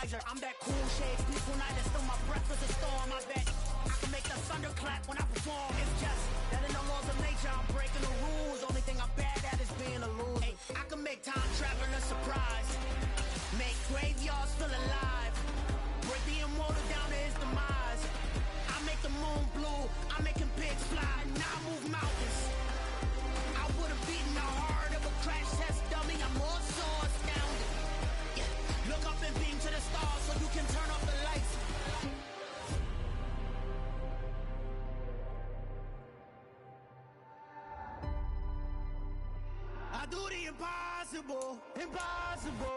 wiser. I'm that cool shade, peaceful night, and still my breath is a storm. I bet I can make the thunder clap when I perform. It's just that in the laws of nature, I'm breaking the rules. Only thing I'm bad at is being a loser. Hey, I can make time traveling a surprise, make graveyards feel alive, break the immortal down to his demise. I make the moon blue, I'm making pigs fly, now I move mountains. I would have beaten the heart of a crash test dummy. I'm more so astounded. Yeah. Look up and beam to the stars so you can turn off the lights. I do the impossible, impossible.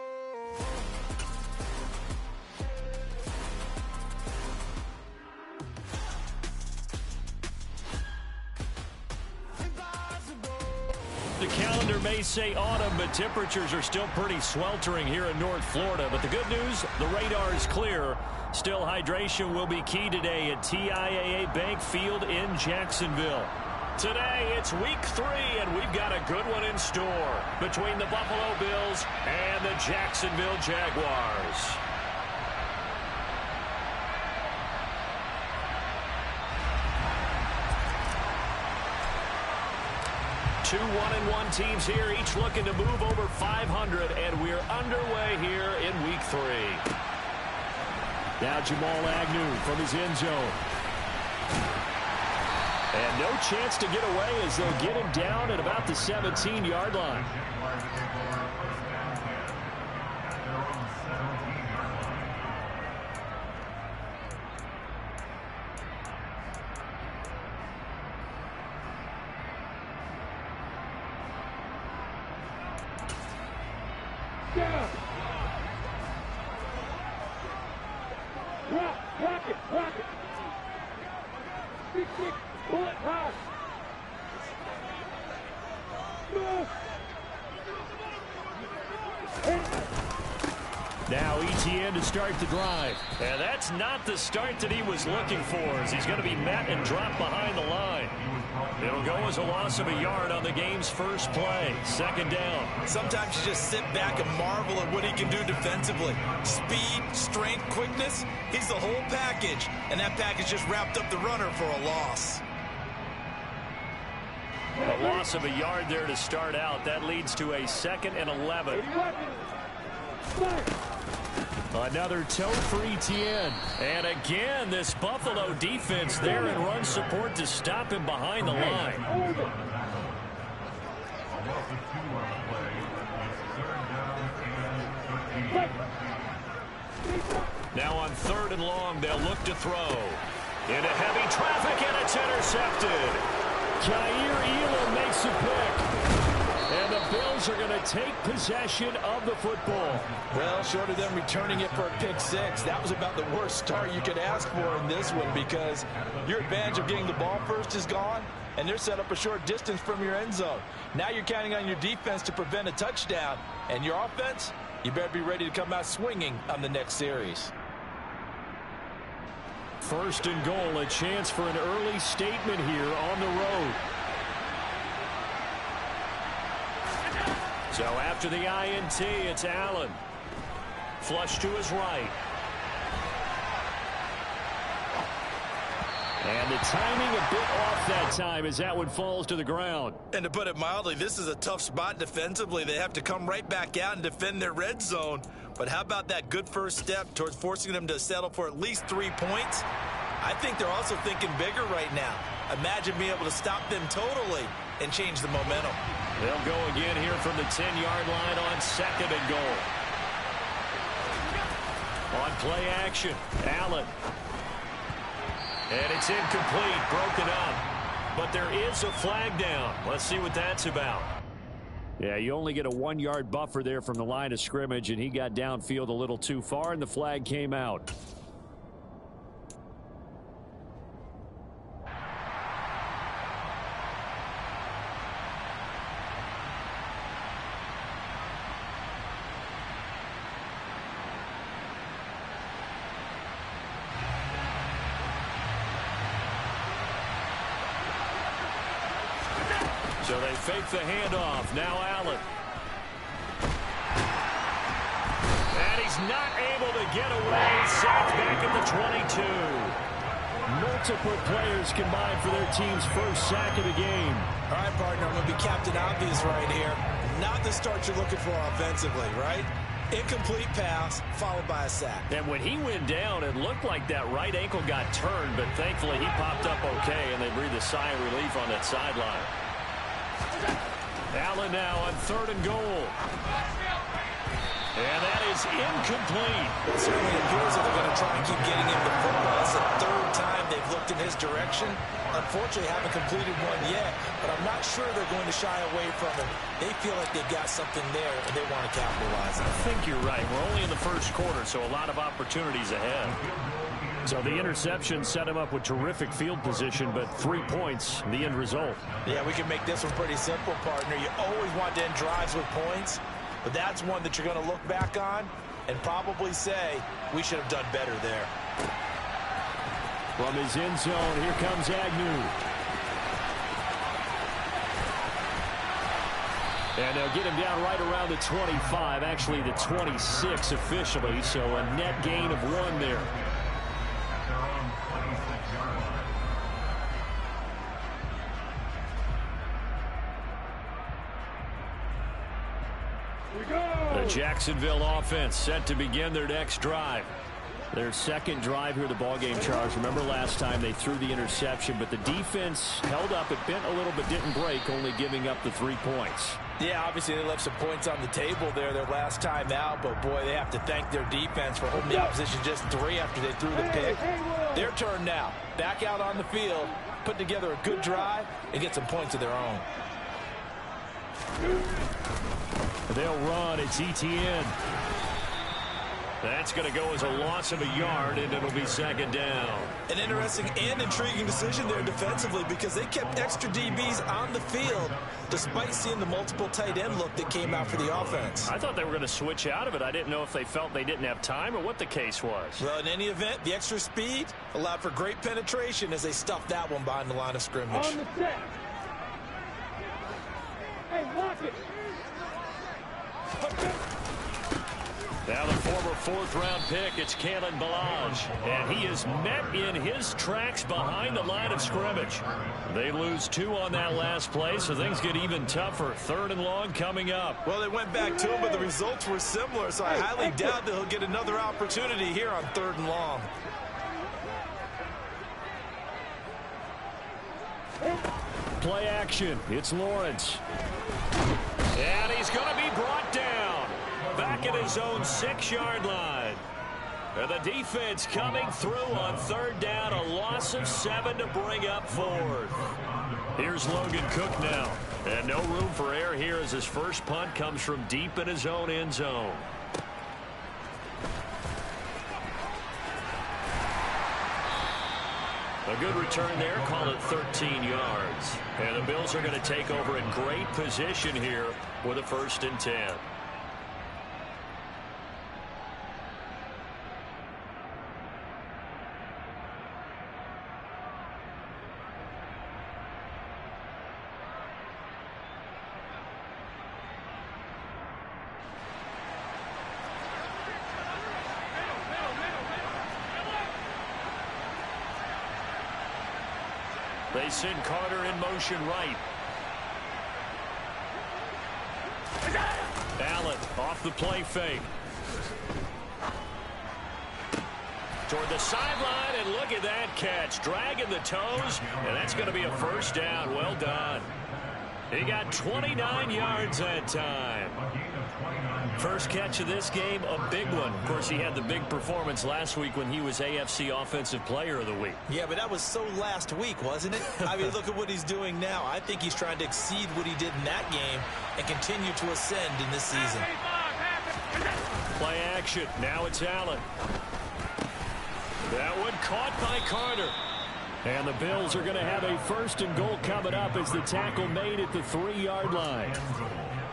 The calendar may say autumn, but temperatures are still pretty sweltering here in North Florida. But the good news, the radar is clear. Still, hydration will be key today at TIAA Bank Field in Jacksonville. Today, it's week 3, and we've got a good one in store between the Buffalo Bills and the Jacksonville Jaguars. 2 1-1 teams here, each looking to move over 500, and we're underway here in week 3. Now Jamal Agnew from his end zone. And no chance to get away as they'll get him down at about the 17-yard line. Rock it. Big kick, pull it high. Now ETN to start the drive. And that's not the start that he was looking for, as he's going to be met and dropped behind the line. It'll go as a loss of a yard on the game's first play. Second down. Sometimes you just sit back and marvel at what he can do defensively. Speed, strength, quickness, he's the whole package. And that package just wrapped up the runner for a loss. A loss of a yard there to start out. That leads to a 2nd and 11. Another toe for ETN. And again, this Buffalo defense there in run support to stop him behind the line. Now on 3rd and long, they'll look to throw. Into heavy traffic, and it's intercepted. Jair Elam makes a pick. And the Bills are going to take possession of the football. Well, short of them returning it for a pick 6, that was about the worst start you could ask for in this one, because your advantage of getting the ball first is gone, and they're set up a short distance from your end zone. Now you're counting on your defense to prevent a touchdown, and your offense, you better be ready to come out swinging on the next series. 1st and goal, a chance for an early statement here on the road. So after the INT, it's Allen. Flush to his right. And the timing a bit off that time as that one falls to the ground. And to put it mildly, this is a tough spot defensively. They have to come right back out and defend their red zone. But how about that good first step towards forcing them to settle for at least 3 points? I think they're also thinking bigger right now. Imagine being able to stop them totally and change the momentum. They'll go again here from the 10-yard line on 2nd and goal. On play action, Allen. And it's incomplete, broken up. But there is a flag down. Let's see what that's about. Yeah, you only get a 1-yard buffer there from the line of scrimmage, and he got downfield a little too far, and the flag came out. So they fake the handoff. Now Allen. And he he's not able to get away. Sacked back at the 22. Multiple players combined for their team's first sack of the game. All right, partner, I'm going to be Captain Obvious right here. Not the start you're looking for offensively, right? Incomplete pass, followed by a sack. And when he went down, it looked like that right ankle got turned, but thankfully he popped up okay, and they breathed a sigh of relief on that sideline. Allen now on 3rd and goal. And that is incomplete. It certainly appears that they're going to try and keep getting him the football. It's the 3rd time they've looked in his direction. Unfortunately, haven't completed one yet, but I'm not sure they're going to shy away from him. They feel like they've got something there, and they want to capitalize on it. I think you're right. We're only in the first quarter, so a lot of opportunities ahead. So the interception set him up with terrific field position, but 3 points, the end result. Yeah, we can make this one pretty simple, partner. You always want to end drives with points, but that's one that you're going to look back on and probably say, we should have done better there. From his end zone, here comes Agnew. And they'll get him down right around the 25, actually the 26 officially, so a net gain of 1 there. The Jacksonville offense set to begin their next drive. Their second drive here, the ballgame, Charles. Remember last time they threw the interception, but the defense held up. It bent a little but didn't break, only giving up the 3 points. Yeah, obviously they left some points on the table there their last time out, but boy, they have to thank their defense for holding the opposition just 3 after they threw the pick. Their turn now. Back out on the field, put together a good drive, and get some points of their own. They'll run. It's ETN. That's going to go as a loss of a yard, and it'll be 2nd down. An interesting and intriguing decision there defensively because they kept extra DBs on the field despite seeing the multiple tight end look that came out for the offense. I thought they were going to switch out of it. I didn't know if they felt they didn't have time or what the case was. Well, in any event, the extra speed allowed for great penetration as they stuffed that one behind the line of scrimmage. On the set. Hey, lock it. Now the former 4th-round pick, it's Kalen Ballage, and he is met in his tracks behind the line of scrimmage. They lose 2 on that last play, so things get even tougher. 3rd and long coming up. Well, they went back to him, but the results were similar, so I highly doubt that he'll get another opportunity here on 3rd and long. Play action. It's Lawrence. And he's going to be brought down. Back at his own 6-yard line. And the defense coming through on 3rd down. A loss of 7 to bring up 4th. Here's Logan Cook now. And no room for error here as his first punt comes from deep in his own end zone. A good return there, call it 13 yards. And the Bills are going to take over in great position here with a 1st and 10. They send Carter in motion right. Allen off the play fake. Toward the sideline, and look at that catch. Dragging the toes, and that's going to be a 1st down. Well done. He got 29 yards that time. First catch of this game, a big one. Of course, he had the big performance last week when he was AFC Offensive Player of the Week. Yeah, but that was so last week, wasn't it? I mean, look at what he's doing now. I think he's trying to exceed what he did in that game and continue to ascend in this season. Play action. Now it's Allen. That one caught by Carter. And the Bills are going to have a 1st and goal coming up as the tackle made at the 3-yard line.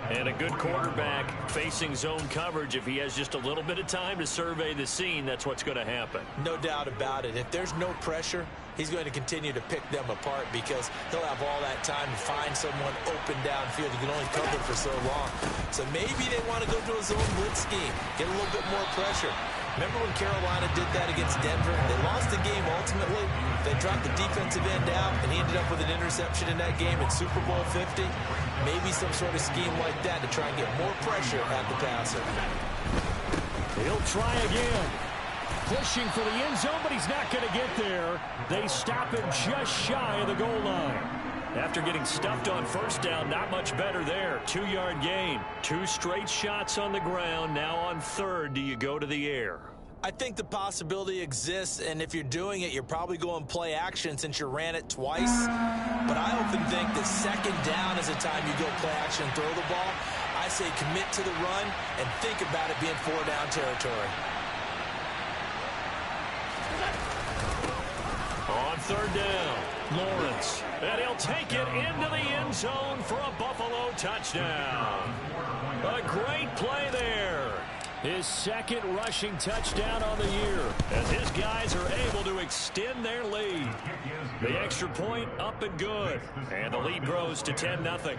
And a good quarterback facing zone coverage, if he has just a little bit of time to survey the scene, that's what's going to happen. No doubt about it. If there's no pressure, he's going to continue to pick them apart because he'll have all that time to find someone open downfield. He can only cover for so long. So maybe they want to go to a zone blitz scheme, get a little bit more pressure. Remember when Carolina did that against Denver? They lost the game ultimately. They dropped the defensive end out, and he ended up with an interception in that game in Super Bowl 50. Maybe some sort of scheme like that to try and get more pressure at the passer. He'll try again. Pushing for the end zone, but he's not going to get there. They stop him just shy of the goal line. After getting stuffed on first down, not much better there. 2-yard gain. 2 straight shots on the ground. Now on third, do you go to the air? I think the possibility exists, and if you're doing it, you're probably going play action since you ran it twice. But I often think that second down is a time you go play action and throw the ball. I say commit to the run and think about it being 4-down territory. On third down, Lawrence. And he'll take it into the end zone for a Buffalo touchdown. A great play there. His second rushing touchdown on the year as his guys are able to extend their lead. The extra point up and good. And the lead grows to 10-0.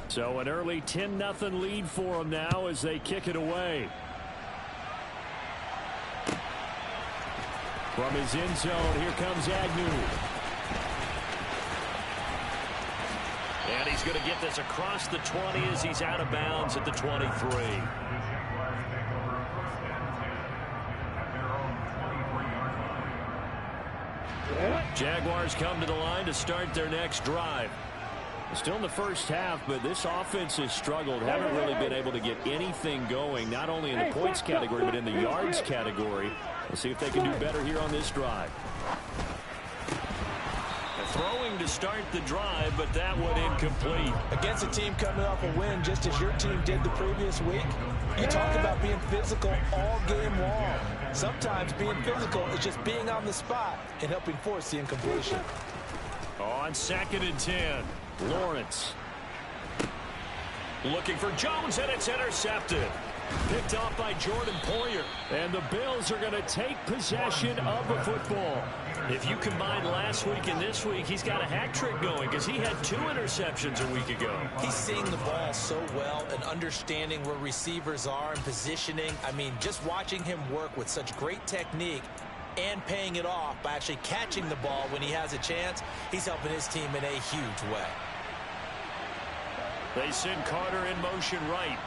So an early 10-0 lead for them now as they kick it away. From his end zone, here comes Agnew. And he's going to get this across the 20 as he's out of bounds at the 23. Jaguars come to the line to start their next drive. Still in the first half, but this offense has struggled. Haven't really been able to get anything going, not only in the points category, but in the yards category. We'll see if they can do better here on this drive. Throwing to start the drive, but that one incomplete. Against a team coming off a win, just as your team did the previous week, you talk about being physical all game long. Sometimes being physical is just being on the spot and helping force the incompletion. On 2nd and 10, Lawrence. Looking for Jones, and it's intercepted. Picked off by Jordan Poyer. And the Bills are going to take possession of the football. If you combine last week and this week, he's got a hat trick going because he had 2 interceptions a week ago. He's seeing the ball so well and understanding where receivers are and positioning. I mean, just watching him work with such great technique and paying it off by actually catching the ball when he has a chance, he's helping his team in a huge way. They send Carter in motion right.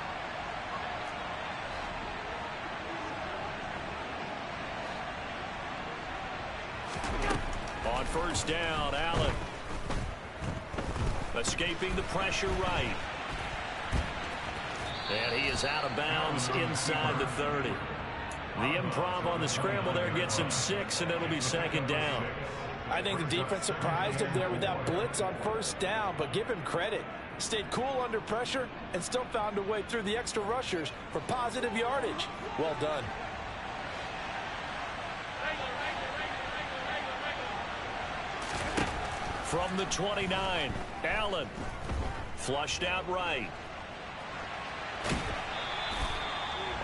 On first down, Allen. Escaping the pressure right. And he is out of bounds inside the 30. The improv on the scramble there gets him 6, and it'll be 2nd down. I think the defense surprised him there with that blitz on first down, but give him credit. Stayed cool under pressure and still found a way through the extra rushers for positive yardage. Well done. From the 29, Allen. Flushed out right.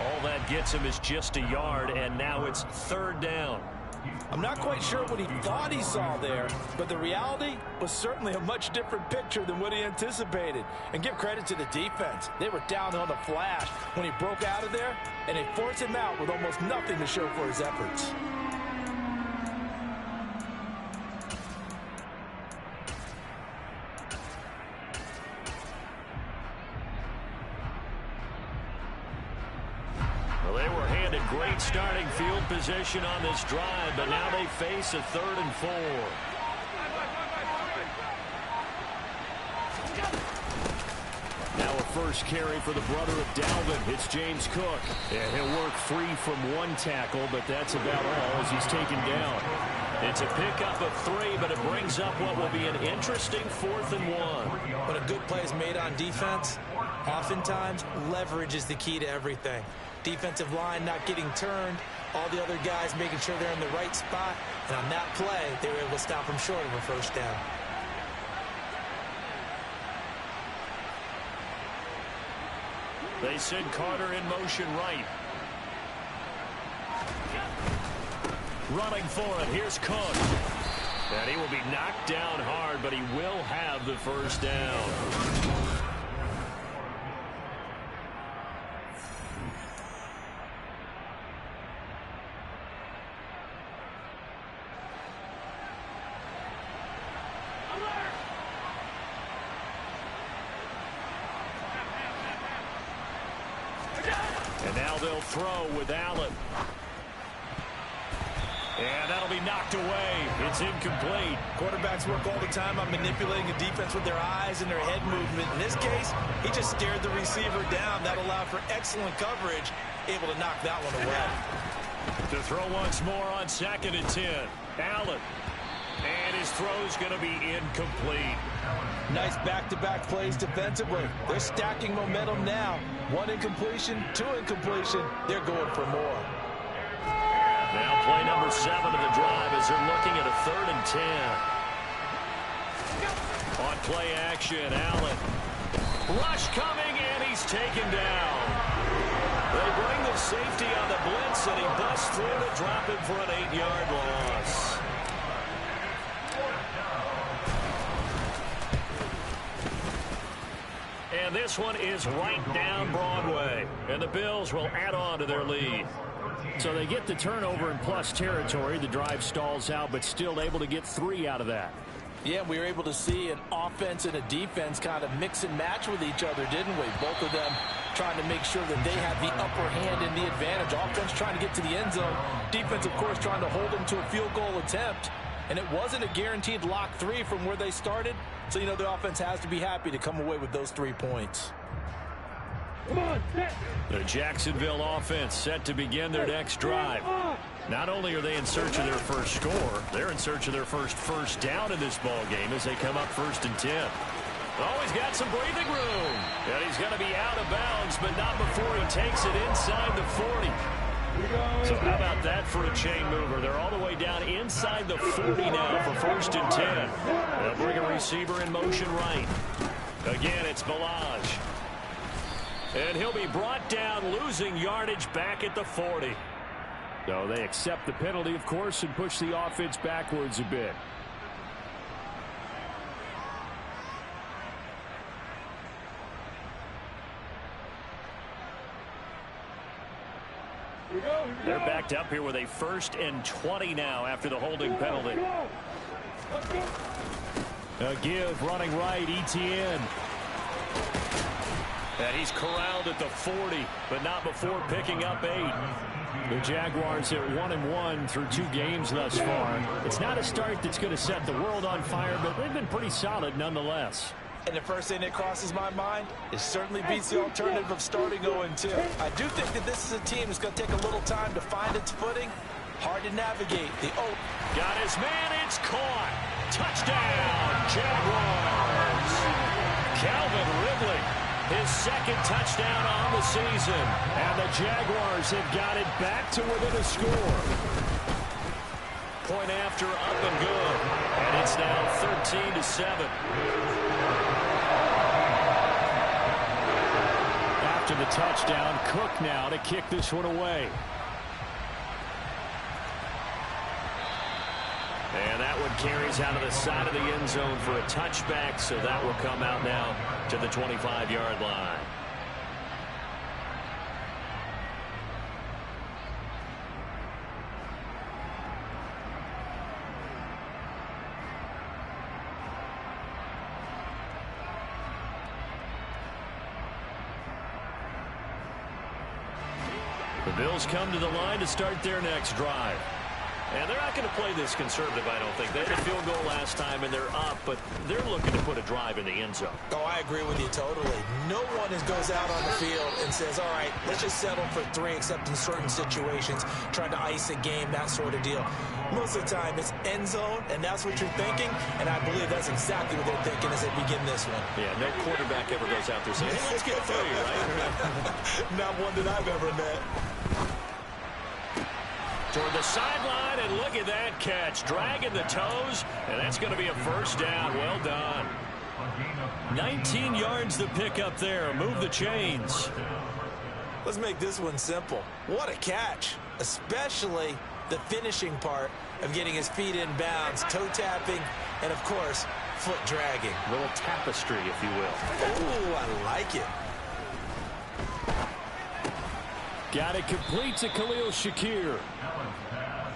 All that gets him is just a yard, and now it's 3rd down. I'm not quite sure what he thought he saw there, but the reality was certainly a much different picture than what he anticipated. And give credit to the defense. They were down on the flash when he broke out of there, and they forced him out with almost nothing to show for his efforts. Great starting field position on this drive, but now they face a 3rd and 4. Now a first carry for the brother of Dalvin. It's James Cook. And he'll work free from 1 tackle, but that's about all as he's taken down. It's a pickup of 3, but it brings up what will be an interesting 4th and 1. When a good play is made on defense, oftentimes leverage is the key to everything. Defensive line not getting turned, all the other guys making sure they're in the right spot, and on that play, they were able to stop him short of a first down. They send Carter in motion right. Running for it. Here's Cook. And he will be knocked down hard, but he will have the first down. And now they'll throw with Allen. And that'll be knocked away. It's incomplete. Quarterbacks work all the time on manipulating the defense with their eyes and their head movement. In this case, he just stared the receiver down. That allowed for excellent coverage, able to knock that one away. To throw once more on 2nd and 10. Allen. And his throw's going to be incomplete. Nice back-to-back plays defensively. They're stacking momentum now. 1 incompletion, 2 incompletion. They're going for more. Now play number 7 of the drive as they're looking at a 3rd and 10. On play action, Allen. Rush coming, and he's taken down. They bring the safety on the blitz, and he busts through to drop him for an 8-yard loss. And this one is right down Broadway. And the Bills will add on to their lead. So they get the turnover in plus territory. The drive stalls out, but still able to get 3 out of that. Yeah, we were able to see an offense and a defense kind of mix and match with each other, didn't we? Both of them trying to make sure that they have the upper hand and the advantage. Offense trying to get to the end zone. Defense, of course, trying to hold them to a field goal attempt. And it wasn't a guaranteed lock 3 from where they started. So, you know, the offense has to be happy to come away with those 3 points. Come on, set. The Jacksonville offense set to begin their next drive. Not only are they in search of their first score, they're in search of their first down in this ball game as they come up 1st and 10. Oh, he's got some breathing room. And he's going to be out of bounds, but not before he takes it inside the 40. So how about that for a chain mover? They're all the way down inside the 40 now for 1st and 10. They'll bring a receiver in motion right. Again, it's Balaj. And he'll be brought down, losing yardage back at the 40. So they accept the penalty, of course, and push the offense backwards a bit. They're backed up here with a 1st and 20 now after the holding penalty. A give running right, Etienne. And he's corralled at the 40, but not before picking up 8. The Jaguars at 1-1 through 2 games thus far. It's not a start that's going to set the world on fire, but they've been pretty solid nonetheless. And the first thing that crosses my mind is certainly beats the alternative of starting 0-2. I do think that this is a team that's going to take a little time to find its footing. Hard to navigate. Got his man. It's caught. Touchdown, Jaguars. Calvin Ridley, his 2nd touchdown on the season. And the Jaguars have got it back to within a score. Point after, up and good. And it's now 13-7. After the touchdown, Cook now to kick this one away. And that one carries out of the side of the end zone for a touchback, so that will come out now to the 25-yard line. The Bills come to the line to start their next drive. And they're not going to play this conservative, I don't think. They had a field goal last time, and they're up, but they're looking to put a drive in the end zone. Oh, I agree with you totally. No one goes out on the field and says, all right, let's just settle for 3, except in certain situations, trying to ice a game, that sort of deal. Most of the time, it's end zone, and that's what you're thinking, and I believe that's exactly what they're thinking as they begin this one. Yeah, no quarterback ever goes out there saying, hey, let's get 3, right? Not one that I've ever met. Toward the sideline, and look at that catch. Dragging the toes, and that's going to be a first down. Well done. 19 yards the pick up there. Move the chains. Let's make this one simple. What a catch, especially the finishing part of getting his feet in bounds, toe tapping, and of course, foot dragging. A little tapestry, if you will. Ooh, I like it. Got it complete to Khalil Shakir.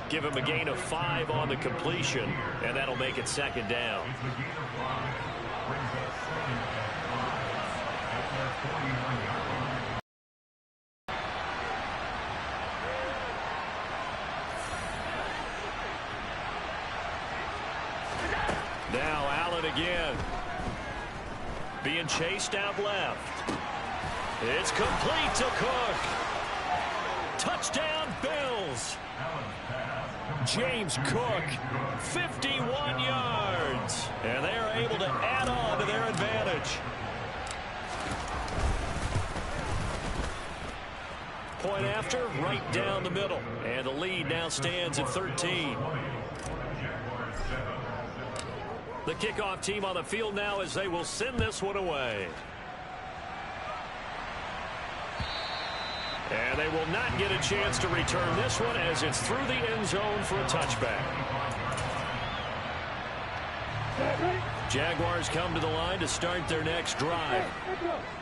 Give him a gain of 5 on the completion, and that'll make it second down. Now Allen again. Being chased out left. It's complete to Cook. Touchdown Bills. James Cook, 51 yards. And they are able to add on to their advantage. Point after, right down the middle. And the lead now stands at 13. The kickoff team on the field now as they will send this one away. And they will not get a chance to return this one as it's through the end zone for a touchback. Jaguars come to the line to start their next drive.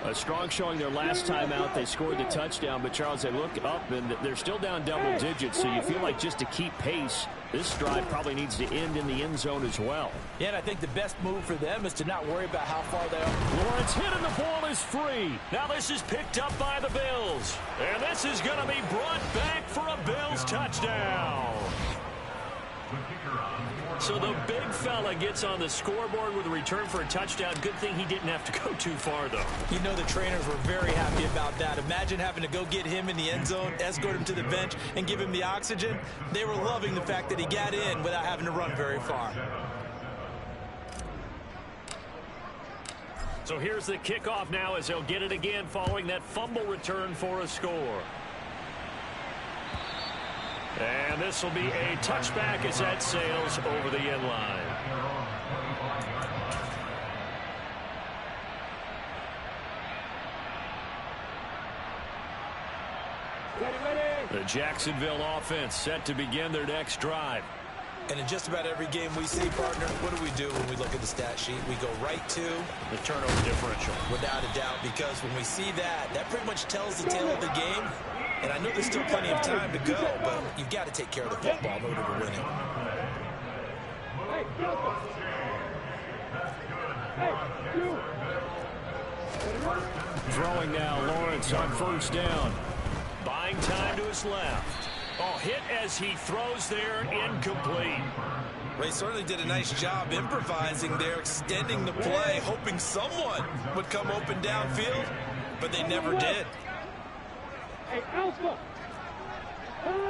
A strong showing their last time out. They scored the touchdown, but Charles, they look up and they're still down double digits, so you feel like just to keep pace, this drive probably needs to end in the end zone as well. Yeah, and I think the best move for them is to not worry about how far they are. Lawrence hit and the ball is free. Now this is picked up by the Bills. And this is going to be brought back for a Bills touchdown. So the big fella gets on the scoreboard with a return for a touchdown. Good thing he didn't have to go too far, though. You know the trainers were very happy about that. Imagine having to go get him in the end zone, escort him to the bench, and give him the oxygen. They were loving the fact that he got in without having to run very far. So here's the kickoff now as they'll get it again following that fumble return for a score. And this will be a touchback as that sails over the end line. The Jacksonville offense set to begin their next drive. And in just about every game we see, partner, what do we do when we look at the stat sheet? We go right to the turnover differential. Without a doubt, because when we see that, that pretty much tells the tale of the game. And I know there's still plenty of time to go, but you've got to take care of the football in order to win it. Throwing now, Lawrence on first down. Buying time to his left. Oh, hit as he throws there, incomplete. Ray certainly did a nice job improvising there, extending the play, hoping someone would come open downfield, but they never did.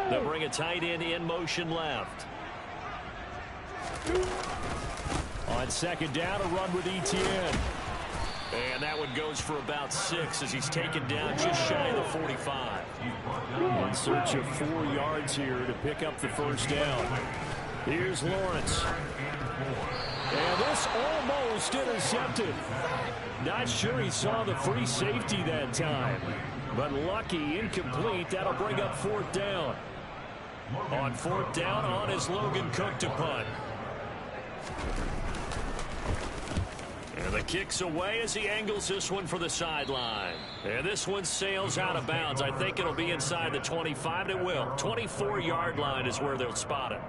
They'll bring a tight end in motion left. On second down, a run with Etienne. And that one goes for about 6 as he's taken down just shy of the 45. In search of 4 yards here to pick up the first down. Here's Lawrence. And this almost intercepted. Not sure he saw the free safety that time. But lucky, incomplete. That'll bring up 4th down. On 4th down, on is Logan Cook to punt. And the kick's away as he angles this one for the sideline. And this one sails out of bounds. I think it'll be inside the 25. It will. 24-yard line is where they'll spot it.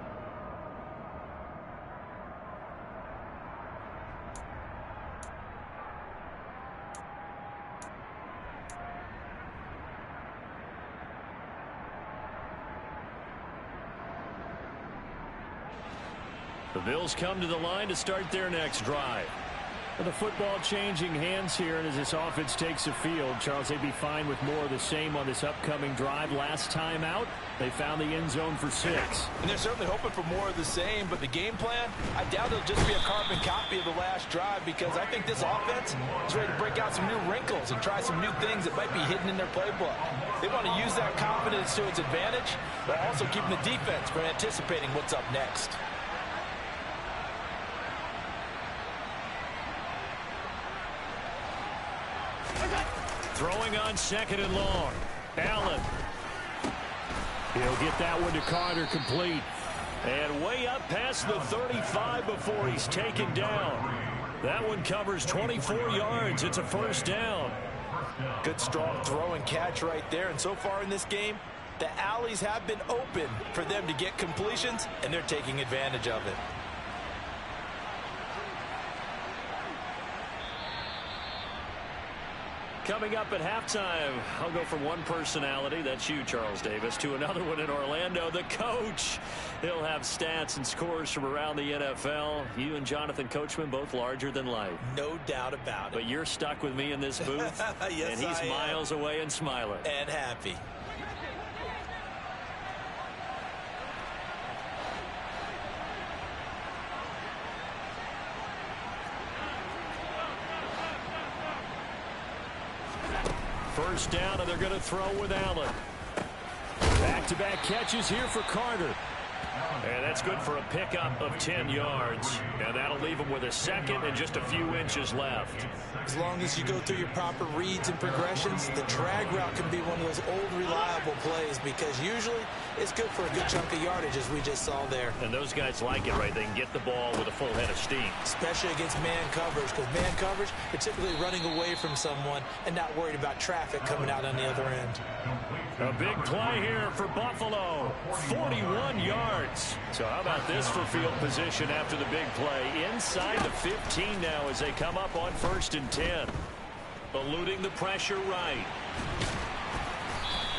The Bills come to the line to start their next drive. With the football changing hands here, and as this offense takes the field, Charles, they'd be fine with more of the same on this upcoming drive. Last time out, they found the end zone for 6. And they're certainly hoping for more of the same, but the game plan, I doubt it'll just be a carbon copy of the last drive, because I think this offense is ready to break out some new wrinkles and try some new things that might be hidden in their playbook. They want to use that confidence to its advantage, but also keeping the defense from anticipating what's up next. Throwing on second and long. He'll get that one to Carter, complete. And way up past the 35 before he's taken down. That one covers 24 yards. It's a first down. Good strong throw and catch right there. And so far in this game, the alleys have been open for them to get completions, and they're taking advantage of it. Coming up at halftime, I'll go from one personality, that's you, Charles Davis, to another one in Orlando, the coach. He'll have stats and scores from around the NFL. You and Jonathan Coachman, both larger than life. No doubt about it. But you're stuck with me in this booth, yes, and he's miles away and smiling. And happy. First down, and they're going to throw with Allen. Back-to-back catches here for Carter. And that's good for a pickup of 10 yards. And that'll leave him with a second and just a few inches left. As long as you go through your proper reads and progressions, the drag route can be one of those old reliable plays because usually it's good for a good chunk of yardage, as we just saw there. And those guys like it, right? They can get the ball with a full head of steam. Especially against man coverage, because man coverage, particularly running away from someone and not worried about traffic coming out on the other end. A big play here for Buffalo. 41 yards. So how about this for field position after the big play? Inside the 15 now as they come up on 1st and 10. Eluding the pressure right.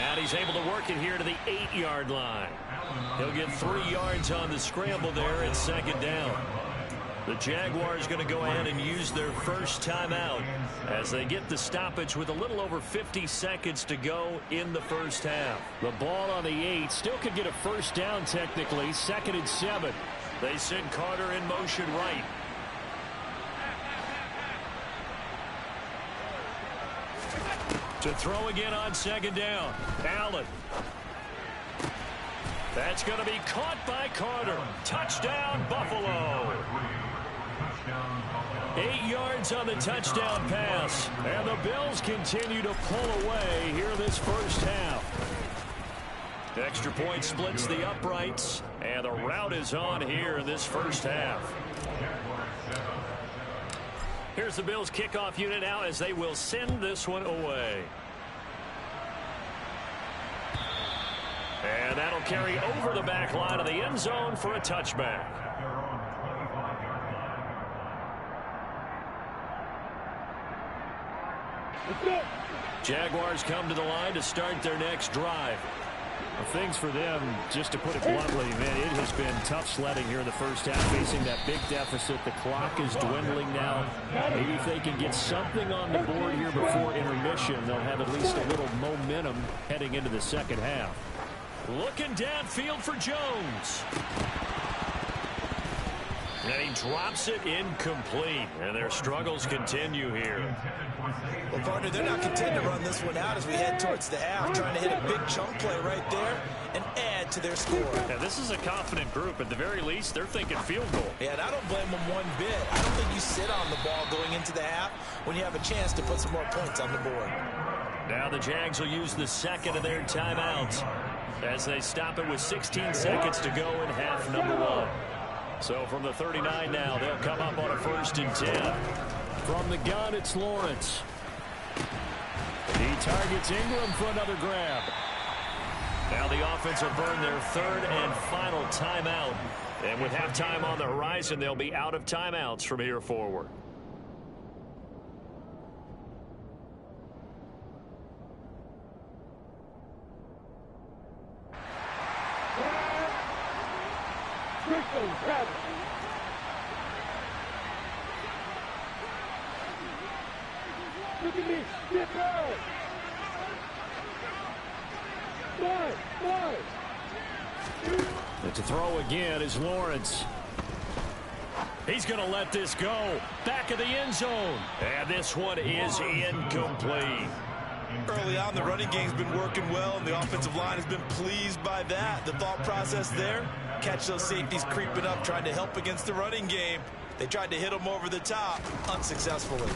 And he's able to work it here to the 8-yard line. He'll get 3 yards on the scramble there at 2nd down. The Jaguars going to go ahead and use their first timeout as they get the stoppage with a little over 50 seconds to go in the first half. The ball on the 8 still could get a first down technically. 2nd and 7. They send Carter in motion right. To throw again on 2nd down. Allen. That's going to be caught by Carter. Touchdown, Buffalo. 8 yards on the touchdown pass. And the Bills continue to pull away here this first half. Extra point splits the uprights. And the route is on here in this first half. Here's the Bills kickoff unit now as they will send this one away. And that'll carry over the back line of the end zone for a touchback. Jaguars come to the line to start their next drive. Well, things for them, just to put it bluntly, man, it has been tough sledding here in the first half, facing that big deficit. The clock is dwindling now. Maybe if they can get something on the board here before intermission, they'll have at least a little momentum heading into the second half. Looking downfield for Jones. And he drops it incomplete. And their struggles continue here. Well, partner, they're not content to run this one out as we head towards the half, trying to hit a big chunk play right there and add to their score. Yeah, this is a confident group. At the very least, they're thinking field goal. Yeah, and I don't blame them one bit. I don't think you sit on the ball going into the half when you have a chance to put some more points on the board. Now the Jags will use the second of their timeouts as they stop it with 16 seconds to go in half number 1. So from the 39 now, they'll come up on a 1st and 10. From the gun, it's Lawrence. He targets Ingram for another grab. Now the offense will burn their 3rd and final timeout. And with halftime on the horizon, they'll be out of timeouts from here forward. Look at me. Get out. Five. And to throw again is Lawrence. He's going to let this go. Back of the end zone. And this one is incomplete. Early on, the running game's been working well, and the offensive line has been pleased by that. The thought process there, catch those safeties creeping up, trying to help against the running game. They tried to hit them over the top, unsuccessfully.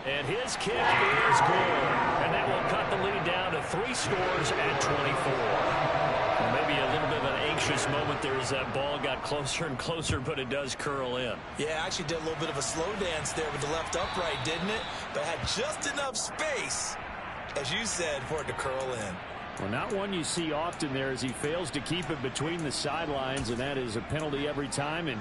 And his kick is good. And that will cut the lead down to 3 scores at 24. Well, maybe a little bit of an anxious moment there as that ball got closer and closer, but it does curl in. Yeah, actually did a little bit of a slow dance there with the left upright, didn't it? But had just enough space, as you said, for it to curl in. Well, not one you see often there as he fails to keep it between the sidelines, and that is a penalty every time, and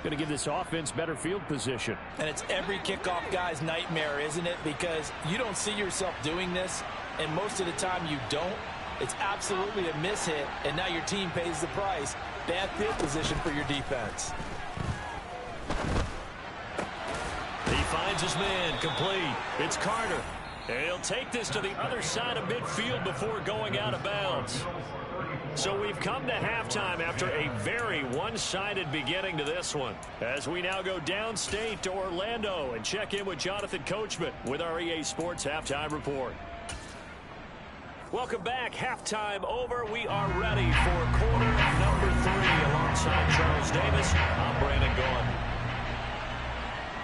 going to give this offense better field position. And it's every kickoff guy's nightmare, isn't it? Because you don't see yourself doing this, and most of the time you don't. It's absolutely a mishit, and now your team pays the price. Bad field position for your defense. He finds his man, complete. It's Carter. He'll take this to the other side of midfield before going out of bounds. So we've come to halftime after a very one-sided beginning to this one. As we now go downstate to Orlando and check in with Jonathan Coachman with our EA Sports Halftime Report. Welcome back. Halftime over. We are ready for quarter number 3 alongside Charles Davis. I'm Brandon Gaughan.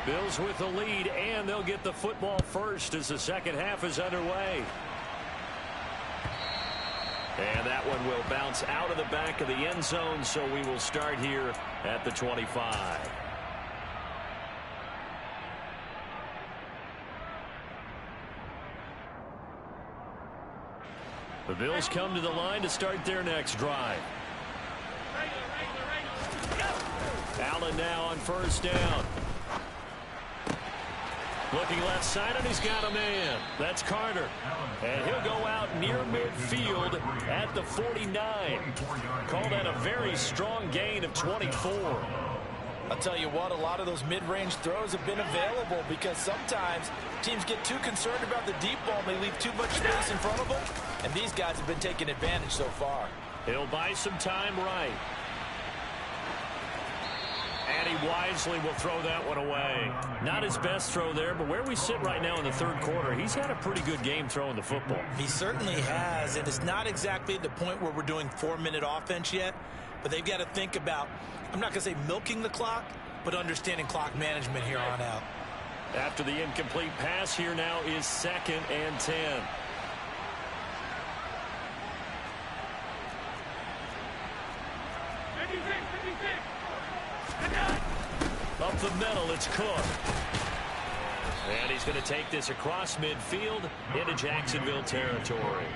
Bills with the lead, and they'll get the football first as the second half is underway. And that one will bounce out of the back of the end zone, so we will start here at the 25. The Bills come to the line to start their next drive. Allen now on first down. Looking left side, and he's got a man. That's Carter. And he'll go out near midfield at the 49. Call that a very strong gain of 24. I'll tell you what, a lot of those mid-range throws have been available because sometimes teams get too concerned about the deep ball and they leave too much space in front of them. And these guys have been taking advantage so far. He'll buy some time right. And he wisely will throw that one away. Not his best throw there, but where we sit right now in the third quarter, he's had a pretty good game throwing the football. He certainly has, and it's not exactly at the point where we're doing 4-minute offense yet, but they've got to think about, I'm not going to say milking the clock, but understanding clock management here on out. After the incomplete pass, here now is 2nd and 10. Up the middle, it's Cook. And he's going to take this across midfield into Jacksonville territory.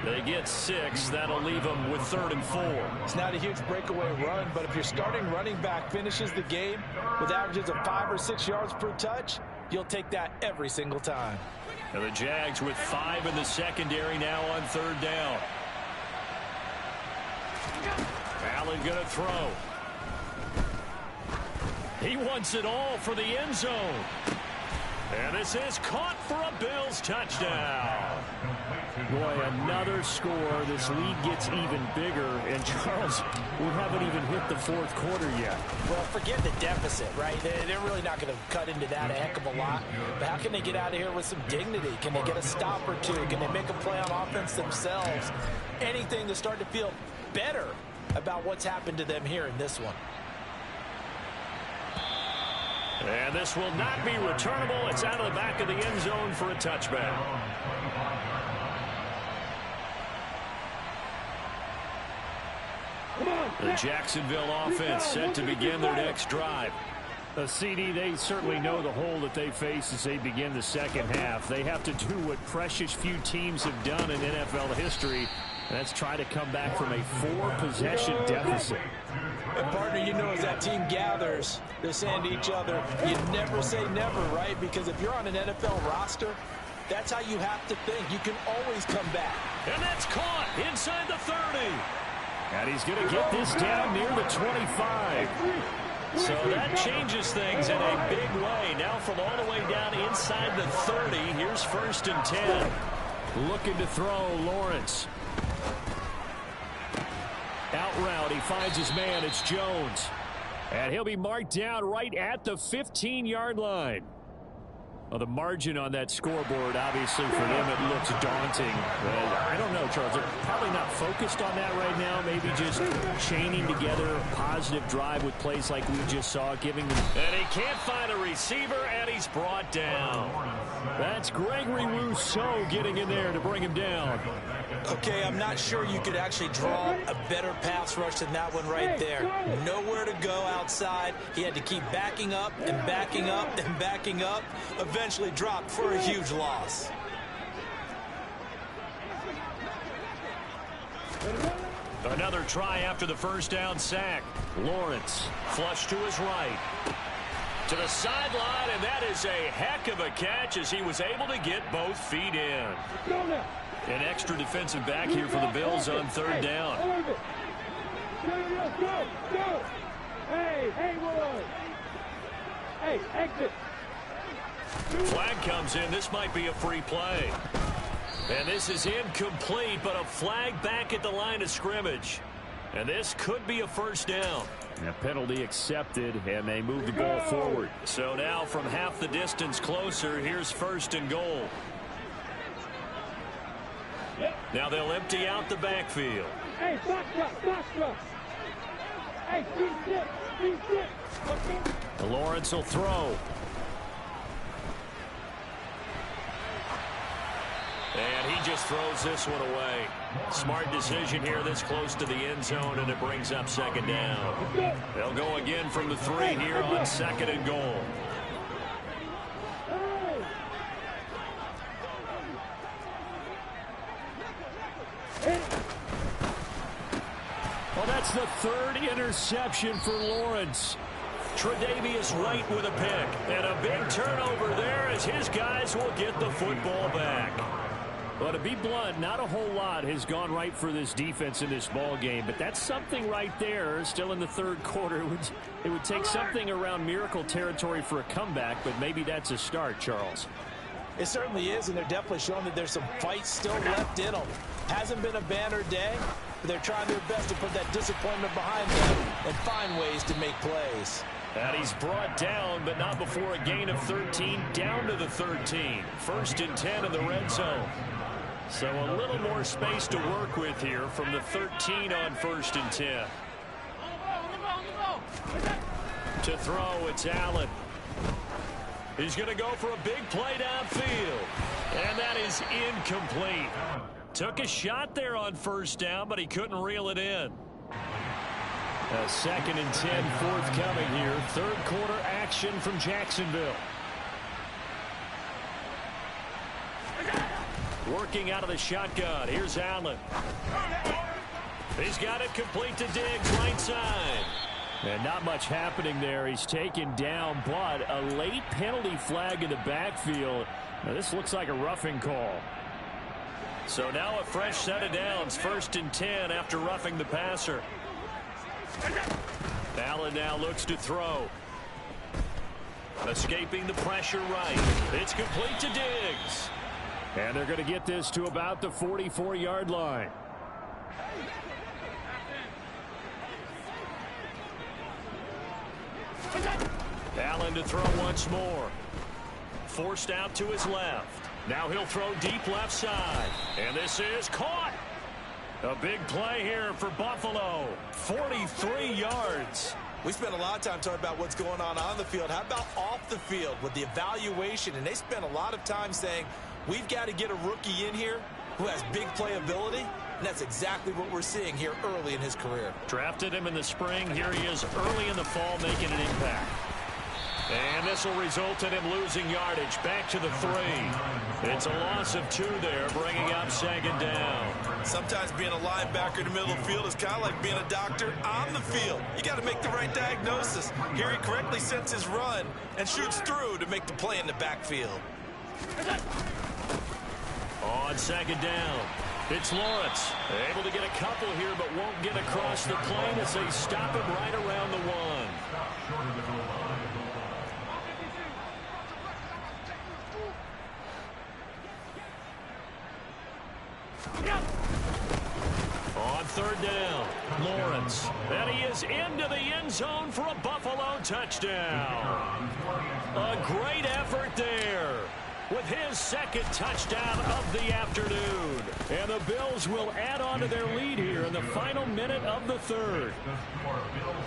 They get 6. That'll leave them with 3rd and 4. It's not a huge breakaway run, but if your starting running back finishes the game with averages of 5 or 6 yards per touch, you'll take that every single time. And the Jags with 5 in the secondary now on 3rd down. Allen going to throw. He wants it all for the end zone. And this is caught for a Bills touchdown. Boy, another score. This lead gets even bigger. And, Charles, we haven't even hit the fourth quarter yet. Well, forget the deficit, right? They're really not going to cut into that a heck of a lot. But how can they get out of here with some dignity? Can they get a stop or two? Can they make a play on offense themselves? Anything to start to feel better about what's happened to them here in this one. And this will not be returnable. It's out of the back of the end zone for a touchback. The Jacksonville offense set to begin their next drive. CD, they certainly know the hole that they face as they begin the second half. They have to do what precious few teams have done in NFL history. That's try to come back from a 4-possession deficit. And partner, you know, as that team gathers, they're saying to each other, you never say never, right? Because if you're on an NFL roster, that's how you have to think. You can always come back. And that's caught inside the 30. And he's going to get this down near the 25. So that changes things in a big way. Now from all the way down inside the 30, here's 1st and 10. Looking to throw, Lawrence. Out route, he finds his man, it's Jones. And he'll be marked down right at the 15-yard line. Well, the margin on that scoreboard, obviously, for them, it looks daunting. I don't know, Charles. They're probably not focused on that right now. Maybe just chaining together a positive drive with plays like we just saw, giving them. And he can't find a receiver, and he's brought down. That's Gregory Rousseau getting in there to bring him down. Okay, I'm not sure you could actually draw a better pass rush than that one right there. Nowhere to go outside. He had to keep backing up and backing up and backing up. Eventually dropped for a huge loss. Another try after the first down sack. Lawrence flush to his right. To the sideline, and that is a heck of a catch as he was able to get both feet in. An extra defensive back here for the Bills on third down. Go. Hey, boy. Hey, exit. Flag comes in. This might be a free play. And this is incomplete, but a flag back at the line of scrimmage. And this could be a first down. And a penalty accepted, and they move the ball forward. So now from half the distance closer, here's first and goal. Now they'll empty out the backfield. Hey, Foxtrot. Hey, D6. Lawrence will throw. And he just throws this one away. Smart decision here this close to the end zone, and it brings up second down. They'll go again from the 3 here on second and goal. Well, that's the third interception for Lawrence. Tre'Davious White with a pick, and a big turnover there as his guys will get the football back. Well, to be blunt, not a whole lot has gone right for this defense in this ball game, but that's something right there. Still in the third quarter, it would take something around miracle territory for a comeback, but maybe that's a start, Charles. It certainly is, and they're definitely showing that there's some fight still left in them. Hasn't been a banner day, but they're trying their best to put that disappointment behind them and find ways to make plays. And he's brought down, but not before a gain of 13, down to the 13. First and 10 in the red zone. So a little more space to work with here from the 13 on first and 10. To throw, it's Allen. He's going to go for a big play downfield. And that is incomplete. Took a shot there on first down, but he couldn't reel it in. A second and 10 forthcoming here. Third quarter action from Jacksonville. Working out of the shotgun. Here's Allen. He's got it complete to Diggs, right side. And not much happening there. He's taken down, but a late penalty flag in the backfield. Now, this looks like a roughing call. So now a fresh set of downs. First and 10 after roughing the passer. Allen now looks to throw. Escaping the pressure right. It's complete to Diggs. And they're going to get this to about the 44-yard line. Allen to throw once more. Forced out to his left. Now he'll throw deep left side. And this is caught. A big play here for Buffalo. 43 yards. We spent a lot of time talking about what's going on the field. How about off the field with the evaluation? And they spent a lot of time saying, we've got to get a rookie in here who has big playability. And that's exactly what we're seeing here early in his career. Drafted him in the spring. Here he is early in the fall making an impact. And this will result in him losing yardage. Back to the 3. It's a loss of 2 there, bringing up second down. Sometimes being a linebacker in the middle of the field is kind of like being a doctor on the field. You got to make the right diagnosis. Here he correctly sets his run and shoots through to make the play in the backfield. On second down, it's Lawrence. Able to get a couple here, but won't get across the plane as they stop him right around the 1. On third down, Lawrence. And he is into the end zone for a Buffalo touchdown. A great effort there with his second touchdown of the afternoon. And the Bills will add on to their lead here in the final minute of the third.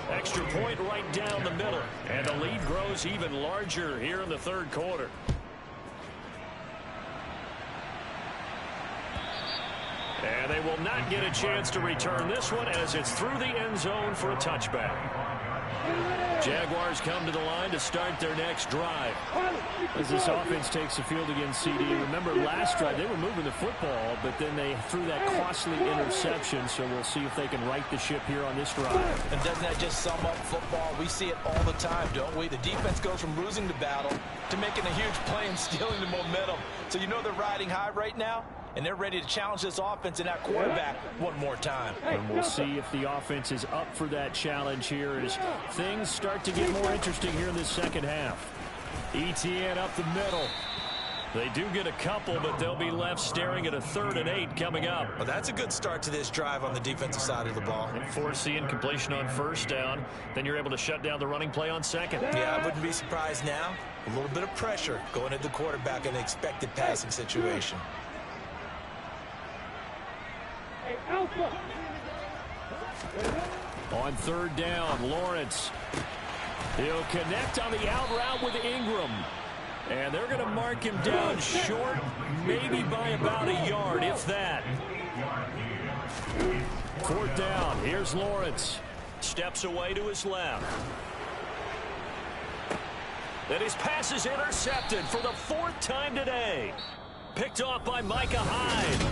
Extra point right down the middle. And the lead grows even larger here in the third quarter. And they will not get a chance to return this one as it's through the end zone for a touchback. Jaguars come to the line to start their next drive. As this offense takes the field against CD, remember last drive they were moving the football, but then they threw that costly interception, so we'll see if they can right the ship here on this drive. And doesn't that just sum up football? We see it all the time, don't we? The defense goes from losing the battle to making a huge play and stealing the momentum. So you know they're riding high right now, and they're ready to challenge this offense and that quarterback one more time. And we'll see if the offense is up for that challenge here as things start to get more interesting here in this second half. ETN up the middle. They do get a couple, but they'll be left staring at a 3rd and 8 coming up. Well, that's a good start to this drive on the defensive side of the ball. And force the incompletion on first down. Then you're able to shut down the running play on second. Yeah, I wouldn't be surprised now. A little bit of pressure going at the quarterback in an expected passing situation. On third down, Lawrence. He'll connect on the out route with Ingram. And they're going to mark him down short, maybe by about a yard, if that. 4th down, here's Lawrence. Steps away to his left. And his pass is intercepted for the 4th time today. Picked off by Micah Hyde.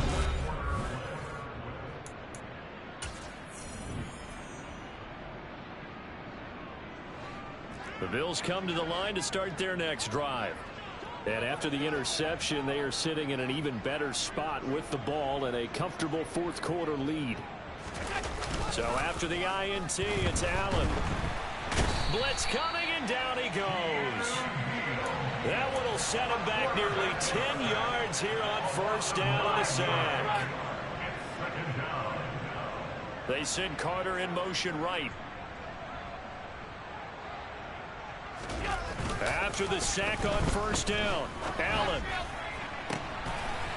The Bills come to the line to start their next drive. And after the interception, they are sitting in an even better spot with the ball and a comfortable 4th quarter lead. So after the INT, it's Allen. Blitz coming, and down he goes. That one will set him back nearly 10 yards here on 1st down on the sack. They send Carter in motion right. After the sack on 1st down, Allen.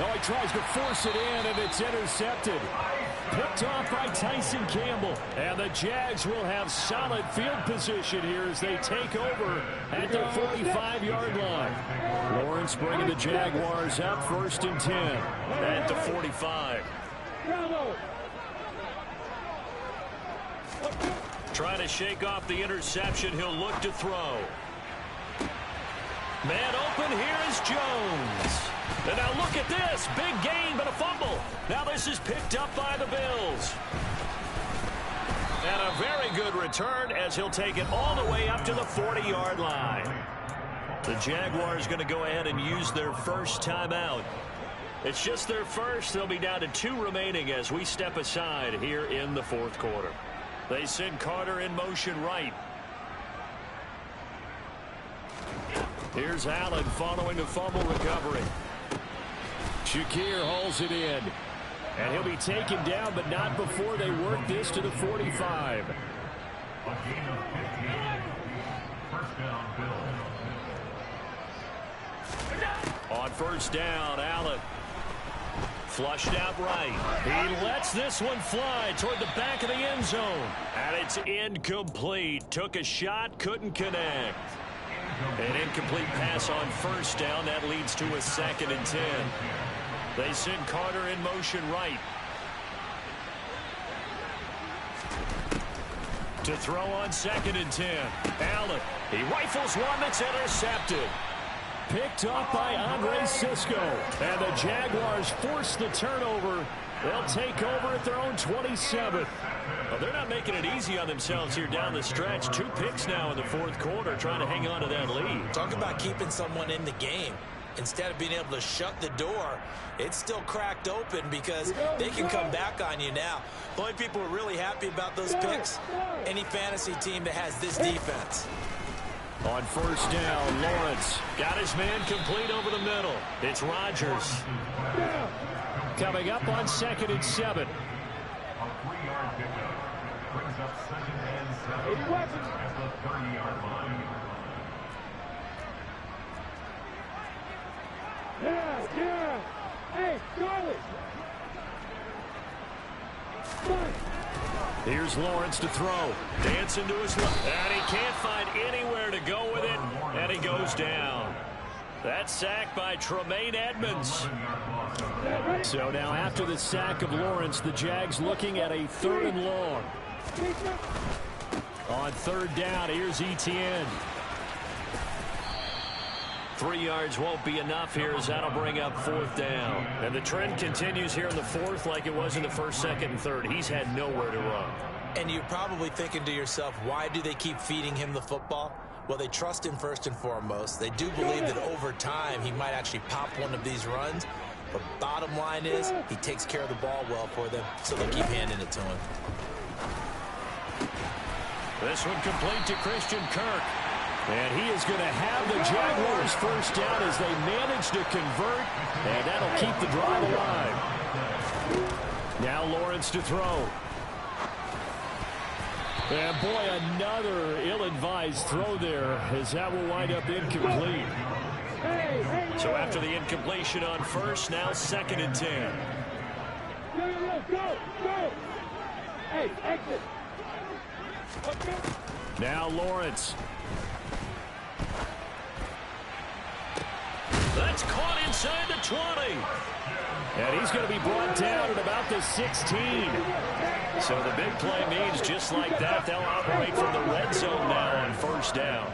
Oh, he tries to force it in, and it's intercepted. Picked off by Tyson Campbell. And the Jags will have solid field position here as they take over at the 45-yard line. Lawrence bringing the Jaguars up 1st and 10 at the 45. Trying to shake off the interception. He'll look to throw. Man open, here is Jones. And now look at this. Big gain, but a fumble. Now this is picked up by the Bills. And a very good return as he'll take it all the way up to the 40-yard line. The Jaguars going to go ahead and use their first timeout. It's just their first. They'll be down to 2 remaining as we step aside here in the 4th quarter. They send Carter in motion right. Here's Allen following the fumble recovery. Shakir hauls it in. And he'll be taken down, but not before they work this to the 45. On 1st down, Allen. Flushed out right. He lets this one fly toward the back of the end zone. And it's incomplete. Took a shot, couldn't connect. An incomplete pass on 1st down. That leads to a 2nd and 10. They send Carter in motion right. To throw on 2nd and 10. Allen. He rifles one that's intercepted. Picked off by Andre Cisco. And the Jaguars force the turnover. They'll take over at their own 27. Well, they're not making it easy on themselves here down the stretch. 2 picks now in the 4th quarter trying to hang on to that lead. Talk about keeping someone in the game. Instead of being able to shut the door, it's still cracked open because they can come back on you now. The only people who are really happy about those picks, any fantasy team that has this defense. On 1st down, Lawrence got his man complete over the middle. It's Rodgers. Coming up on 2nd and 7. Brings up 2nd and 7 at the 30-yard line. Yeah. Hey, Charlie. Here's Lawrence to throw. Dancing to his left. And he can't find anywhere to go with it. And he goes down. That's sacked by Tremaine Edmonds. So now after the sack of Lawrence, the Jags looking at a 3rd and long. On 3rd down, here's Etienne. 3 yards won't be enough here as that'll bring up 4th down. And the trend continues here in the 4th like it was in the 1st, 2nd, and 3rd. He's had nowhere to run. And you're probably thinking to yourself, why do they keep feeding him the football? Well, they trust him first and foremost. They do believe that over time he might actually pop one of these runs. But bottom line is he takes care of the ball well for them, so they'll keep handing it to him. This one complete to Christian Kirk. And he is going to have the Jaguars first down as they manage to convert. And that'll keep the drive alive. Now Lawrence to throw. And boy, another ill-advised throw there as that will wind up incomplete. So after the incompletion on 1st, now 2nd and 10. Go. Hey, exit. Now Lawrence. That's caught inside the 20. And he's going to be brought down at about the 16. So the big play means just like that, they'll operate from the red zone now on 1st down.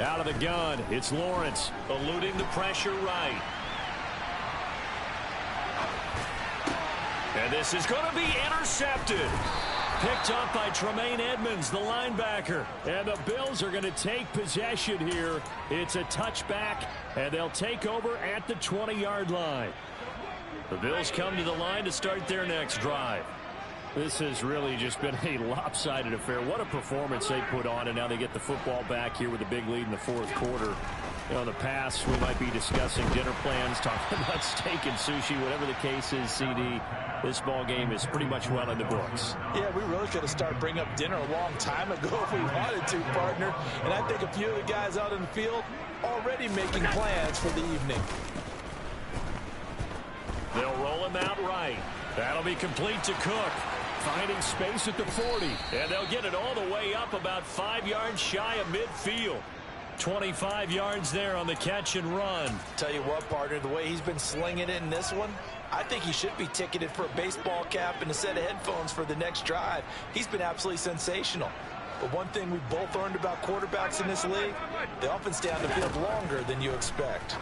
Out of the gun, it's Lawrence, eluding the pressure right. And this is going to be intercepted. Picked up by Tremaine Edmonds, the linebacker. And the Bills are going to take possession here. It's a touchback, and they'll take over at the 20-yard line. The Bills come to the line to start their next drive. This has really just been a lopsided affair. What a performance they put on, and now they get the football back here with a big lead in the 4th quarter. You know, in the past, we might be discussing dinner plans, talking about steak and sushi, whatever the case is, CD. This ball game is pretty much well in the books. Yeah, we really could have started bringing up dinner a long time ago if we wanted to, partner. And I think a few of the guys out in the field already making plans for the evening. They'll roll him out right. That'll be complete to Cook. Finding space at the 40. And they'll get it all the way up about 5 yards shy of midfield. 25 yards there on the catch and run. Tell you what, partner, the way he's been slinging it in this one, I think he should be ticketed for a baseball cap and a set of headphones for the next drive. He's been absolutely sensational. But one thing we both learned about quarterbacks in this league, they often stay on the field longer than you expect.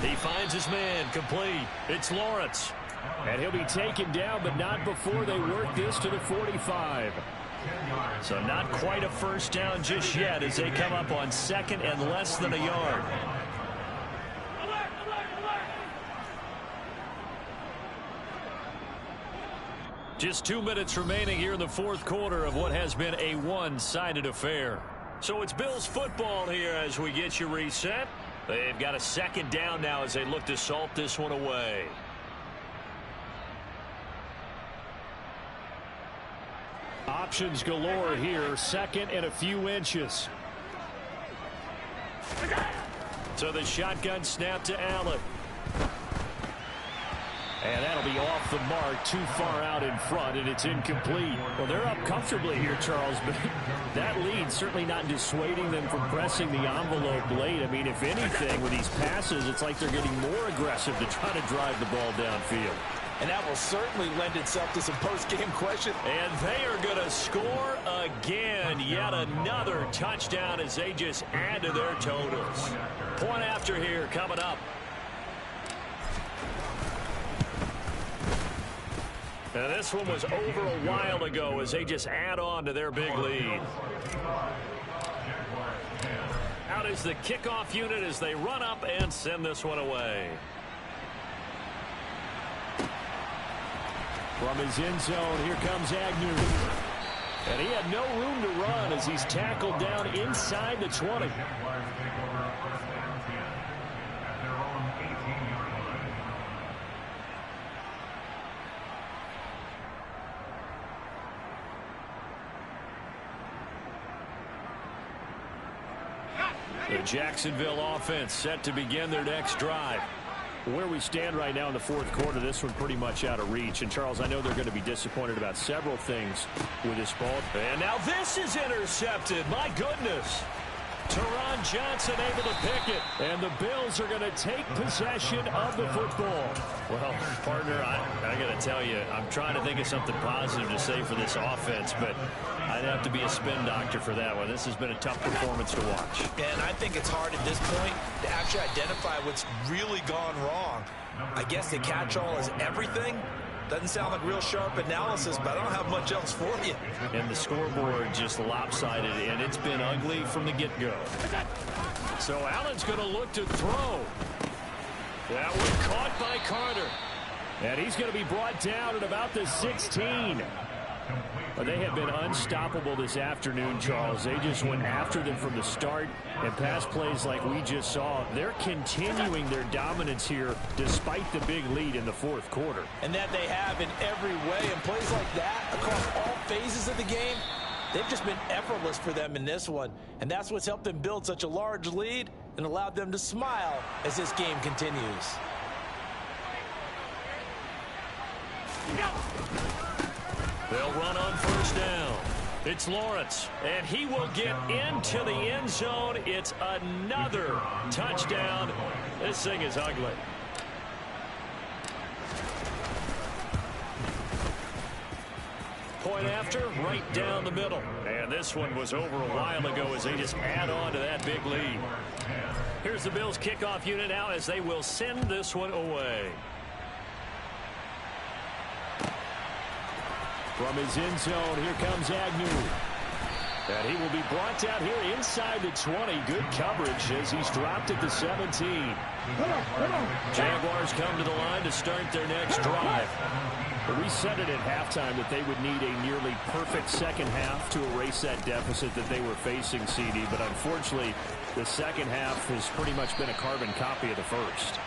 He finds his man, complete. It's Lawrence. And he'll be taken down, but not before they work this to the 45. So not quite a first down just yet as they come up on 2nd and less than a yard. Just 2 minutes remaining here in the 4th quarter of what has been a one-sided affair. So it's Bills football here as we get you reset. They've got a 2nd down now as they look to salt this one away. Options galore here. 2nd and a few inches. So the shotgun snap to Allen. And that'll be off the mark, too far out in front, and it's incomplete. Well, they're up comfortably here, Charles, but that lead certainly not dissuading them from pressing the envelope late. I mean, if anything, with these passes, it's like they're getting more aggressive to try to drive the ball downfield. And that will certainly lend itself to some post-game questions. And they are going to score again. Yet another touchdown as they just add to their totals. Point after here coming up. And this one was over a while ago as they just add on to their big lead. Out is the kickoff unit as they run up and send this one away. From his end zone, here comes Agnew. And he had no room to run as he's tackled down inside the 20. The Jacksonville offense set to begin their next drive. Where we stand right now in the fourth quarter, this one pretty much out of reach. And, Charles, I know they're going to be disappointed about several things with this ball. And now this is intercepted. My goodness. Teron Johnson able to pick it. And the Bills are going to take possession of the football. Well, partner, I got to tell you, I'm trying to think of something positive to say for this offense, but I'd have to be a spin doctor for that one. This has been a tough performance to watch. And I think it's hard at this point to actually identify what's really gone wrong. I guess the catch-all is everything. Doesn't sound like real sharp analysis, but I don't have much else for you. And the scoreboard just lopsided, and it's been ugly from the get-go. So Allen's going to look to throw. That one caught by Carter. And he's going to be brought down at about the 16. But they have been unstoppable this afternoon, Charles. They just went after them from the start, and pass plays like we just saw. They're continuing their dominance here despite the big lead in the fourth quarter. And that they have in every way. And plays like that across all phases of the game, they've just been effortless for them in this one. And that's what's helped them build such a large lead and allowed them to smile as this game continues. They'll run on first down. It's Lawrence, and he will get into the end zone. It's another touchdown. This thing is ugly. Point after, right down the middle. And this one was over a while ago as they just add on to that big lead. Here's the Bills kickoff unit now as they will send this one away. From his end zone, here comes Agnew. And he will be brought down here inside the 20. Good coverage as he's dropped at the 17. Jaguars come to the line to start their next drive. We said it at halftime that they would need a nearly perfect second half to erase that deficit that they were facing, CD. But unfortunately, the second half has pretty much been a carbon copy of the first.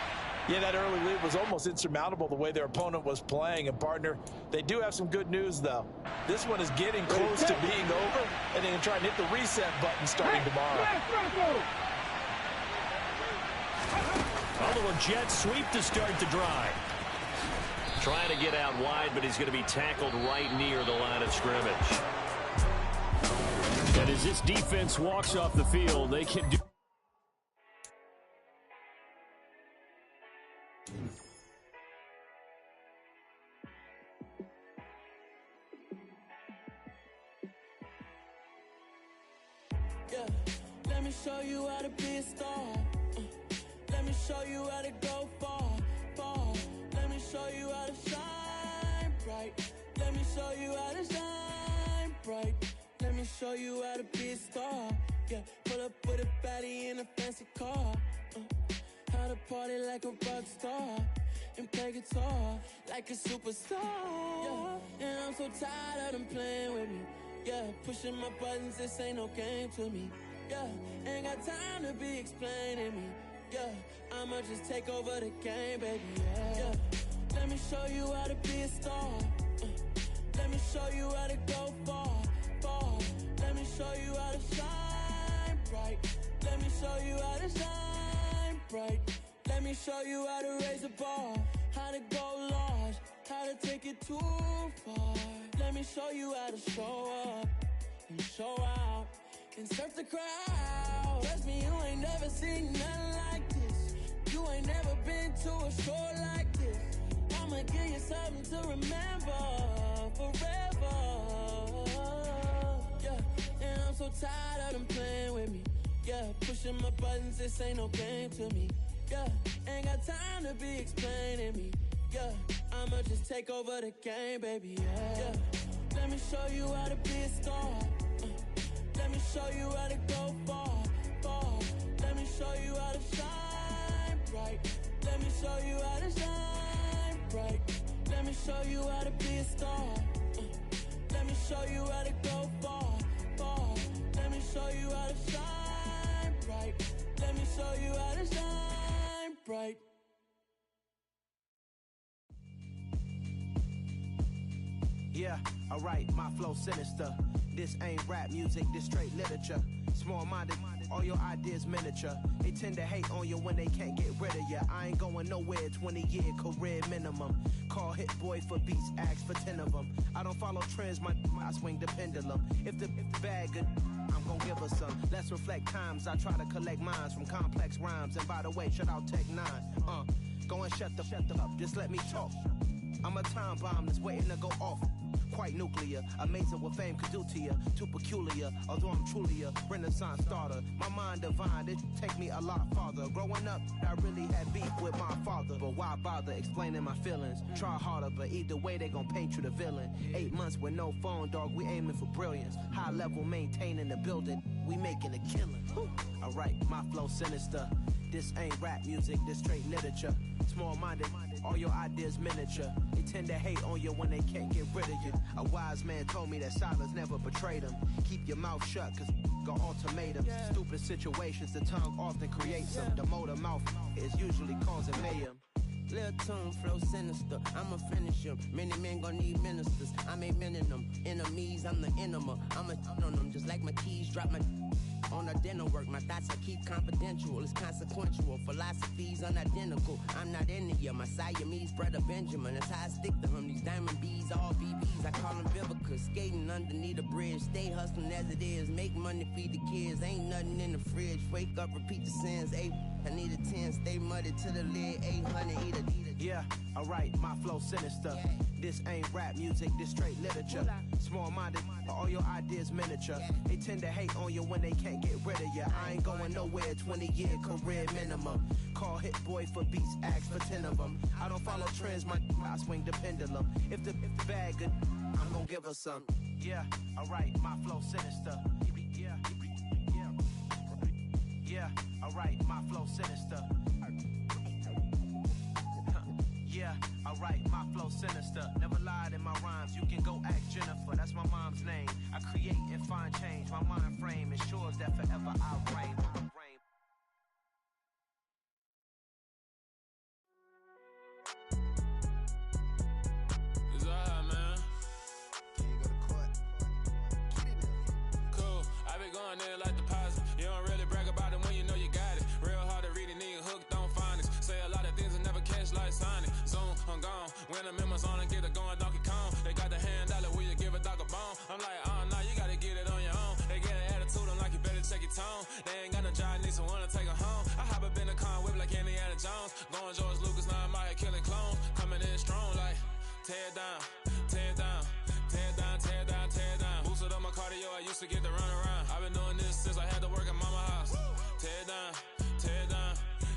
Yeah, that early lead was almost insurmountable the way their opponent was playing. And, partner, they do have some good news, though. This one is getting close to being over, and they can try and hit the reset button starting tomorrow. A little jet sweep to start the drive. Trying to get out wide, but he's going to be tackled right near the line of scrimmage. And as this defense walks off the field, they can do. Yeah, let me show you how to be a star. Let me show you how to go far, far. Let me show you how to shine bright. Let me show you how to shine bright. Let me show you how to be a star. Yeah, pull up with a baddie in a fancy car. How to party like a rock star and play guitar like a superstar. Yeah, and I'm so tired of them playing with me. Yeah, pushing my buttons, this ain't no game to me. Yeah, ain't got time to be explaining me. Yeah, I'ma just take over the game, baby. Yeah, let me show you how to be a star. Let me show you how to go far, far. Let me show you how to shine bright. Let me show you how to shine bright. Let me show you how to raise the bar, how to go large, how to take it too far. Let me show you how to show up and show out and surf the crowd. Trust me, you ain't never seen nothing like this. You ain't never been to a show like this. I'ma give you something to remember forever. Yeah, and I'm so tired of them playing with me. Yeah, pushing my buttons, this ain't no game to me. Yeah, ain't got time to be explaining me. Yeah, I'ma just take over the game, baby. Yeah, let me show you how to be a star. Let me show you how to go far, far. Let me show you how to shine bright. Let me show you how to shine bright. Let me show you how to be a star. Let me show you how to go far, far. Let me show you how to shine bright. Let me show you how to shine bright. Yeah, alright, my flow sinister. This ain't rap music, this straight literature. Small-minded All your ideas miniature. They tend to hate on you when they can't get rid of you. I ain't going nowhere, 20-year career minimum. Call Hit Boy for beats, ask for 10 of them. I don't follow trends, I swing the pendulum. If the bag good, I'm gon' give her some. Let's reflect times, I try to collect minds from complex rhymes. And by the way, shout out Tech 9. Go and shut the up, just let me talk. I'm a time bomb that's waiting to go off. Quite nuclear, amazing what fame could do to you. Too peculiar, although I'm truly a renaissance starter. My mind divine, it take me a lot farther. Growing up, I really had beef with my father. But why bother explaining my feelings? Try harder, but either way they gon' paint you the villain. 8 months with no phone, dog, we aiming for brilliance. High level maintaining the building, we making a killing. Alright, my flow sinister. This ain't rap music, this straight literature. Small-minded, all your ideas miniature. They tend to hate on you when they can't get rid of you. A wise man told me that silence never betrayed him. Keep your mouth shut, cause got ultimatums. Stupid situations, the tongue often creates them. The motor mouth is usually causing mayhem. Lil' tune, flow sinister, I'ma finish him. Many men gon' need ministers, I'm a men in them. Enemies, I'm the enema. I'm a on them, just like my keys, drop my on a dinner work. My thoughts I keep confidential, it's consequential. Philosophies unidentical, I'm not into you. My Siamese brother Benjamin, that's how I stick to him. These diamond bees, all BBs, I call them Vivica. Skating underneath a bridge, stay hustling as it is. Make money, feed the kids, ain't nothing in the fridge. Wake up, repeat the sins, I need a 10, stay muddy to the lid, 800, eat a. Yeah, alright, my flow sinister. This ain't rap music, this straight literature. Small-minded, all your ideas miniature. They tend to hate on you when they can't get rid of you. I ain't going nowhere, 20-year career minimum. Call Hit Boy for beats, ask for 10 of them. I don't follow trends, I swing the pendulum. If the bag good, I'm gon' give her some. Yeah, alright, my flow sinister. Yeah, alright, my flow sinister. Yeah, alright, my flow sinister. Never lied in my rhymes, you can go ask Jennifer. That's my mom's name. I create and find change. My mind frame ensures that forever I reign. It's alright, man. Can you go to court? Get in there. Cool, I been going there like deposit. You don't really brag about it when you know you got it. Real hard to read a nigga hooked on phonics. Say a lot of things and never catch like Sonic. Zoom, I'm gone. When I'm in my zone and get it going Donkey Kong. They got the hand dollar, will you give a dog a bone? I'm like, oh no, you gotta get it on your own. They get an attitude, I'm like, you better check your tone. They ain't got no job, need someone to take her home. I hop up in the car, whip like Indiana Jones. Going George Lucas, now I'm out here killing clones. Coming in strong like, tear down, tear down, tear down, tear down, tear down. Boosted up my cardio, I used to get to run around. I've been doing this since I had to work at mama house. Tear down, tear down,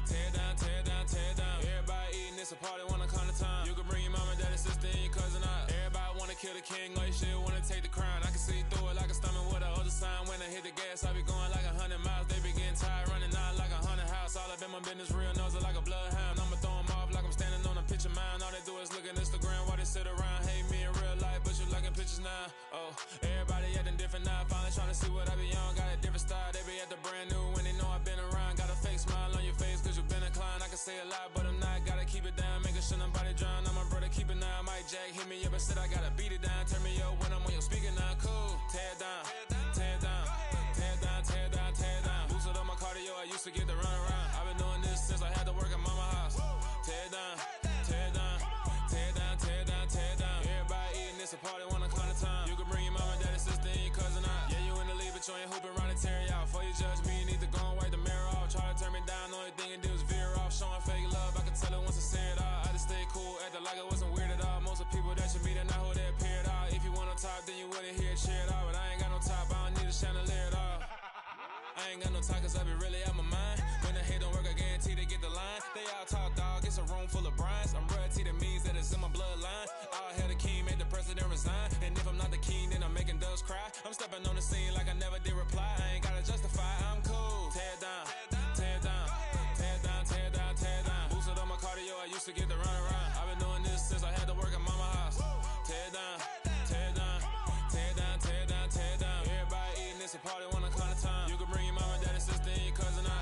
tear down, tear down, tear down. Everybody eating, it's a party, wanna come to time. You can bring your mama, daddy, sister, and your cousin out. Everybody wanna kill the king, or you shit wanna take the crown. I can see through it like a stomach with a other sign. When I hit the gas, I be going like 100 miles. They be getting tired, running out like 100 house. All up in my business, real nose like a bloodhound. I'ma throw them off like I'm standing on a picture mound. All they do is look at Instagram while they sit around. Hate me in real life, but you liking pictures now. Oh, everybody acting different now. Finally trying to see what I be on. Got a different style, they be at the brand new when they know I've been around. Got a fake smile on your face cause you been inclined. I can say a lot, but I'm not. Gotta keep it down, making sure nobody drown. I'm my brother, keep it now. Mike Jack hit me up and said I gotta beat it down. Turn me up when I'm on your speaker now. Cool, tear down, tear down, tear down, tear down, tear down. Boosted up my cardio, I used to get to run around. I've been doing this since I had to work at mama house. Tear down, tear down, tear down, tear down, tear down. Everybody eating, it's a party, wanna come to time. You can bring your mama, daddy, sister, and your cousin out. Yeah, you in the lead, but you ain't hooping around and tearing out. Before you judge me, you need to go and wipe the mirror off. Try to turn me down, the only thing you do is veer off. Showing fake love, I can tell it once I say it all. I just stay cool, acting like it wasn't weird at all. Most of the people that you meet are not who they appear at all. If you want on top, then you wouldn't hear it cheer at all. But I ain't got no top, I don't need a chandelier at all. I ain't got no talk cause I be really out my mind. When the hate don't work, I guarantee they get the line. They all talk dog, it's a room full of brinds. I'm royalty, that means that it's in my bloodline. All hell the king, made the president resign. And if I'm not the king, then I'm making doves cry. I'm stepping on the scene like I never did reply. I ain't gotta justify, I'm cool. Tear down, tear down, tear down, tear down, tear down. Boosted up my cardio, I used to get to run around. I've been doing this since I had to work at mama house. Tear down, tear down, tear down, tear down, tear down. Everybody eating, it's a party, wanna come to time. You can bring your mama, daddy, sister, and your cousin out.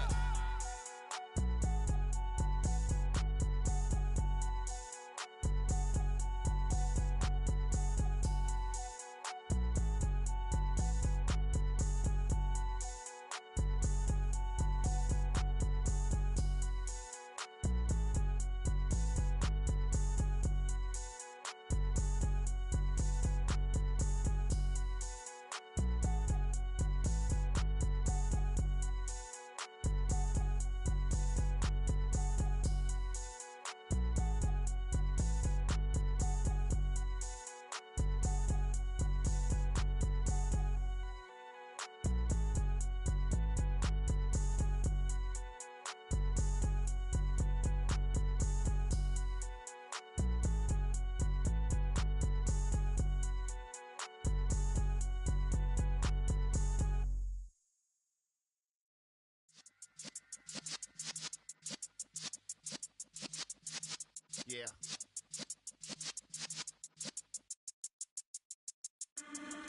Yeah.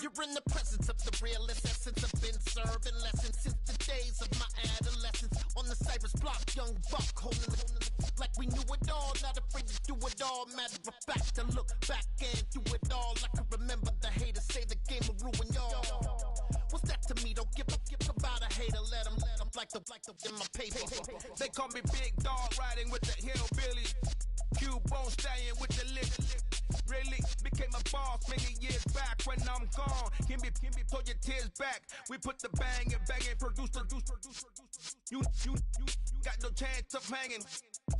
You're in the presence of the realest essence. I've been serving lessons since the days of my adolescence. On the Cypress block, young buck holding the like we knew it all. Not afraid to do it all. Matter of fact, to look back and do it all. I can remember the haters say the game will ruin y'all. What's that to me? Don't give about a hater. Let them like the in my paper. They call me Big Dog, riding with the hillbillies. Q-Bone stallion with the lick. Really became a boss many years back. When I'm gone, can be pull your tears back. We put the bang and produce. You got no chance of hanging.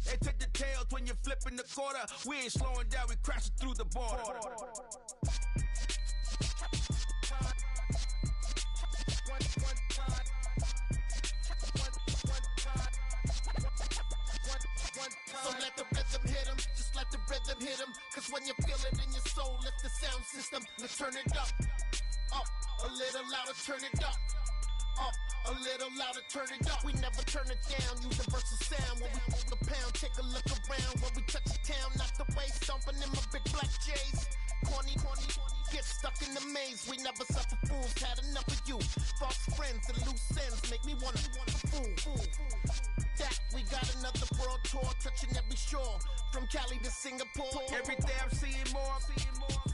They take the tails when you're flipping the quarter. We ain't slowing down, we crashing through the border. So let the rhythm hit him, just let the rhythm hit him. Cause when you feel it in your soul, lift the sound system. Let's turn it up, a little louder, turn it up, a little louder, turn it up. We never turn it down, universal sound. When we move the pound, take a look around. When we touch the town, not the way, stomping in my big black J's. Corny, get stuck in the maze. We never suffer fools, had enough of you. False friends and loose ends make me wanna fool. That we got another world tour, touching every shore, from Cali to Singapore. Every day I'm seeing more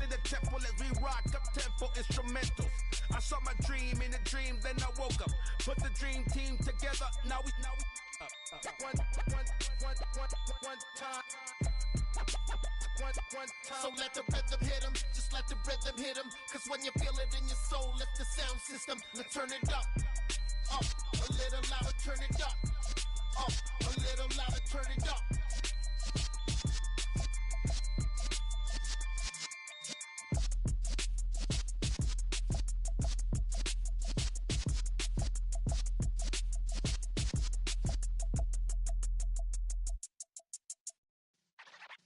in the temple as we rock up tempo instrumentals. I saw my dream in a dream, then I woke up. Put the dream team together, now we one time. So let the rhythm hit him, just let the rhythm hit him. Cause when you feel it in your soul, lift the sound system. Let's turn it up, a little louder, turn it up, a little louder, turn it up.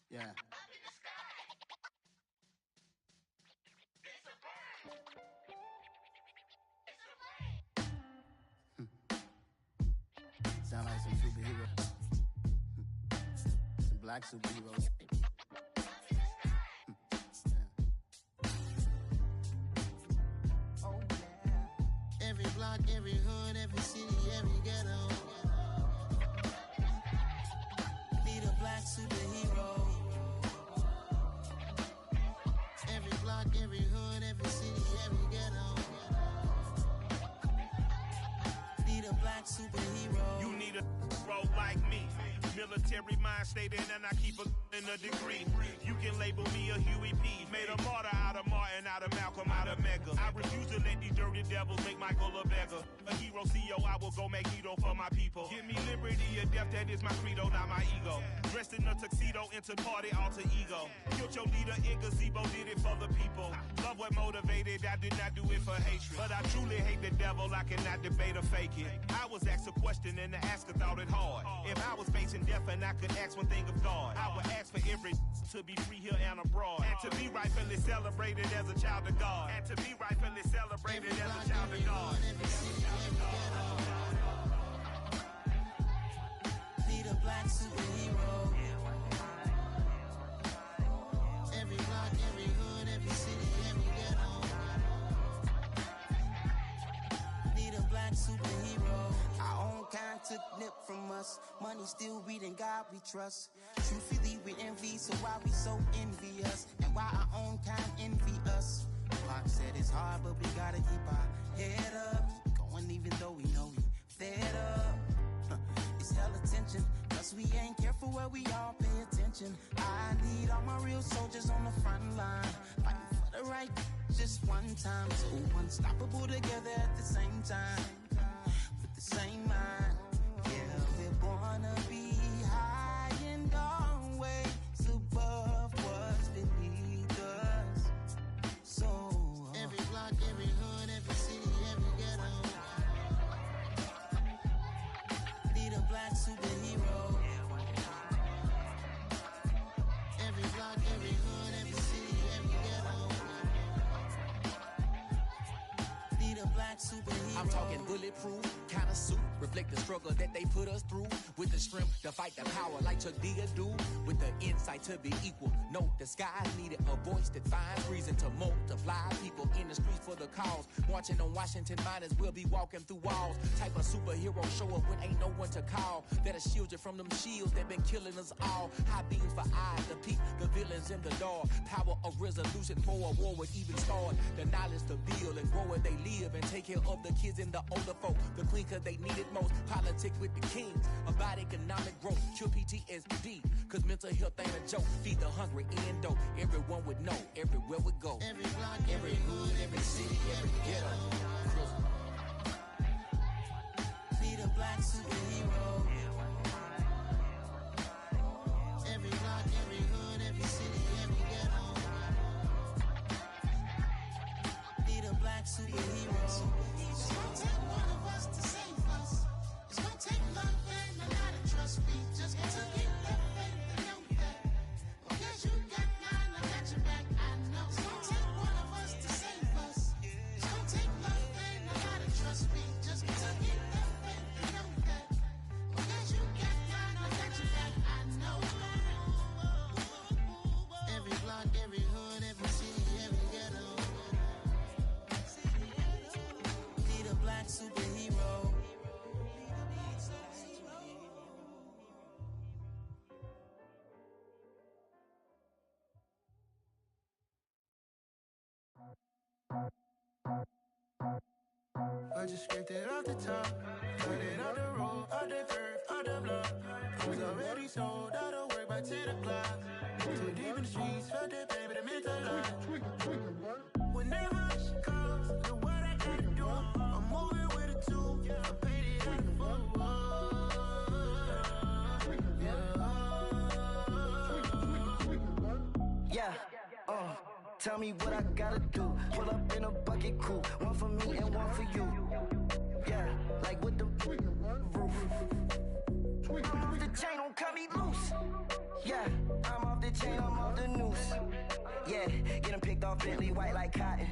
Yeah. Sound like some superheroes. Some black superheroes. Oh yeah. Every block, every hood, every city, every ghetto. Need a black superhero. Every block, every hood, every city, every ghetto. Need a black superhero. You need a role like me. Military mind stated, and I keep in a degree. You can label me a Huey P. Made a martyr out of Martin, out of Malcolm, out of Mega. I refuse to let these dirty devils make Michael a beggar. A hero CEO, I will go Magneto for my people. Give me liberty or death, that is my credo, not my ego. Dressed in a tuxedo, enter party, alter ego. Killed your leader in gazebo, did it for the people. Love what motivated, I did not do it for hatred. But I truly hate the devil, I cannot debate or fake it. I was asked a question and the asker thought it hard. If I was facing death and I could ask one thing of God, I would ask for every to be free here and abroad. And to be rightfully celebrated as a child of God. And to be rightfully celebrated as a child of God. Need a black superhero. Every block, every hood, every city, every ghetto. Need a black superhero. Our own kind took nip from us. Money still reading, God we trust. Truthfully we envy, so why we so envious? And why our own kind envy us? Pac said it's hard, but we gotta keep our head up. Going even though we know we fed up. It's hell attention, cause we ain't careful where we all pay attention. I need all my real soldiers on the front line, fighting for the right just one time. So unstoppable together at the same time, with the same mind. Yeah, we're born to be high and always above what's beneath us. So every block, every hood, every city, every ghetto. Need a black superhero. Every block, every hood, every city, every ghetto. Need a black black superhero. I'm talking bulletproof, kind of suit, reflect the struggle that they put us through. With the strength to fight the power like Chuck D do. With the insight to be equal. Note the skies needed a voice that finds reason to multiply. People in the streets for the cause. Marching on Washington miners will be walking through walls. Type of superhero show up when ain't no one to call. That'll shield you from them shields that been killing us all. High beams for eyes to peek the villains in the dark. Power of resolution for a war would even start. The knowledge to build and grow where they live and take care of the kids and the older folk. The queen cause they need it most. Politics with the kings. About economic growth. Cure PTSD. Cause mental health ain't a joke. Feed the hungry and dope. Everyone would know. Everywhere we go. Every block, every hood, every city, every ghetto. Be the black superhero. Every block, every hood, every city, every ghetto. Be the black superhero. It's gonna take one of us to save us. It's gonna take love and a lot of trust. We just got to get that faith and know that. Because you got mine, I got your back, I know. It's gonna take one of us to save us. It's gonna take love and a lot of trust. We just got to get that faith and know that. Because you got mine, I got your back, I know. Every block, every hood, every city, every ghetto. Be the black superhero. I just scraped it off the top, cut it out the road, out the curve, out the block. I was already sold, out of work by 10 o'clock. Too deep in the streets, felt that pain, but it meant a lot. Whenever she calls, do what I gotta do. I'm moving with a two, I paid it out the full. Yeah, tell me what I gotta do. Pull up in a bucket crew, one for me and one for you. Yeah, like with the roof. I'm off the chain, don't cut me loose. Yeah, I'm off the chain, I'm off the noose. Yeah, get 'em picked off Bentley, white like cotton.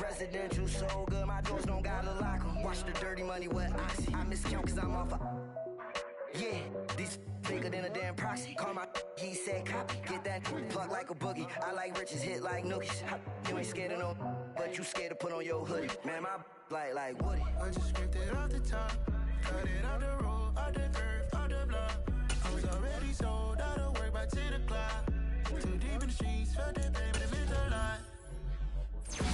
Residential so good, my doors don't gotta lock 'em. Watch the dirty money with oxy. I miscount cause I'm off a... Yeah, these bigger than a damn proxy. Call my he said copy. Get that plug like a boogie. I like riches, hit like nookies. You ain't scared of no, but you scared to put on your hoodie. Man, my like Woody. I just scraped it off the top, cut it out the road, out the curve, out the block. I was already sold, out of work by 10 o'clock. Too deep in the streets, felt that pain, but it meant a lot.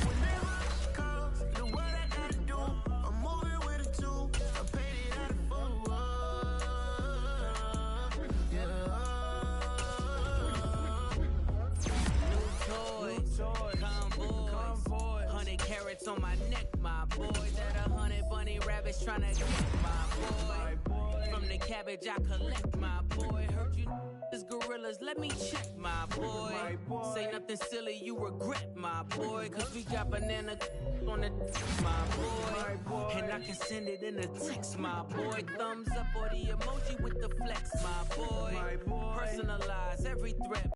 Whenever she calls, do what I gotta do. I'm moving with a two, I paid it out of full. Convoy, 100 carats on my neck, my boy. That 100 bunny rabbits tryna get my boy. From the cabbage I collect, my boy. Heard you is gorillas, let me check, my boy. Say nothing silly, you regret, my boy. Cause we got banana on the my boy. And I can send it in a text, my boy. Thumbs up or the emoji with the flex, my boy. Personalize every threat.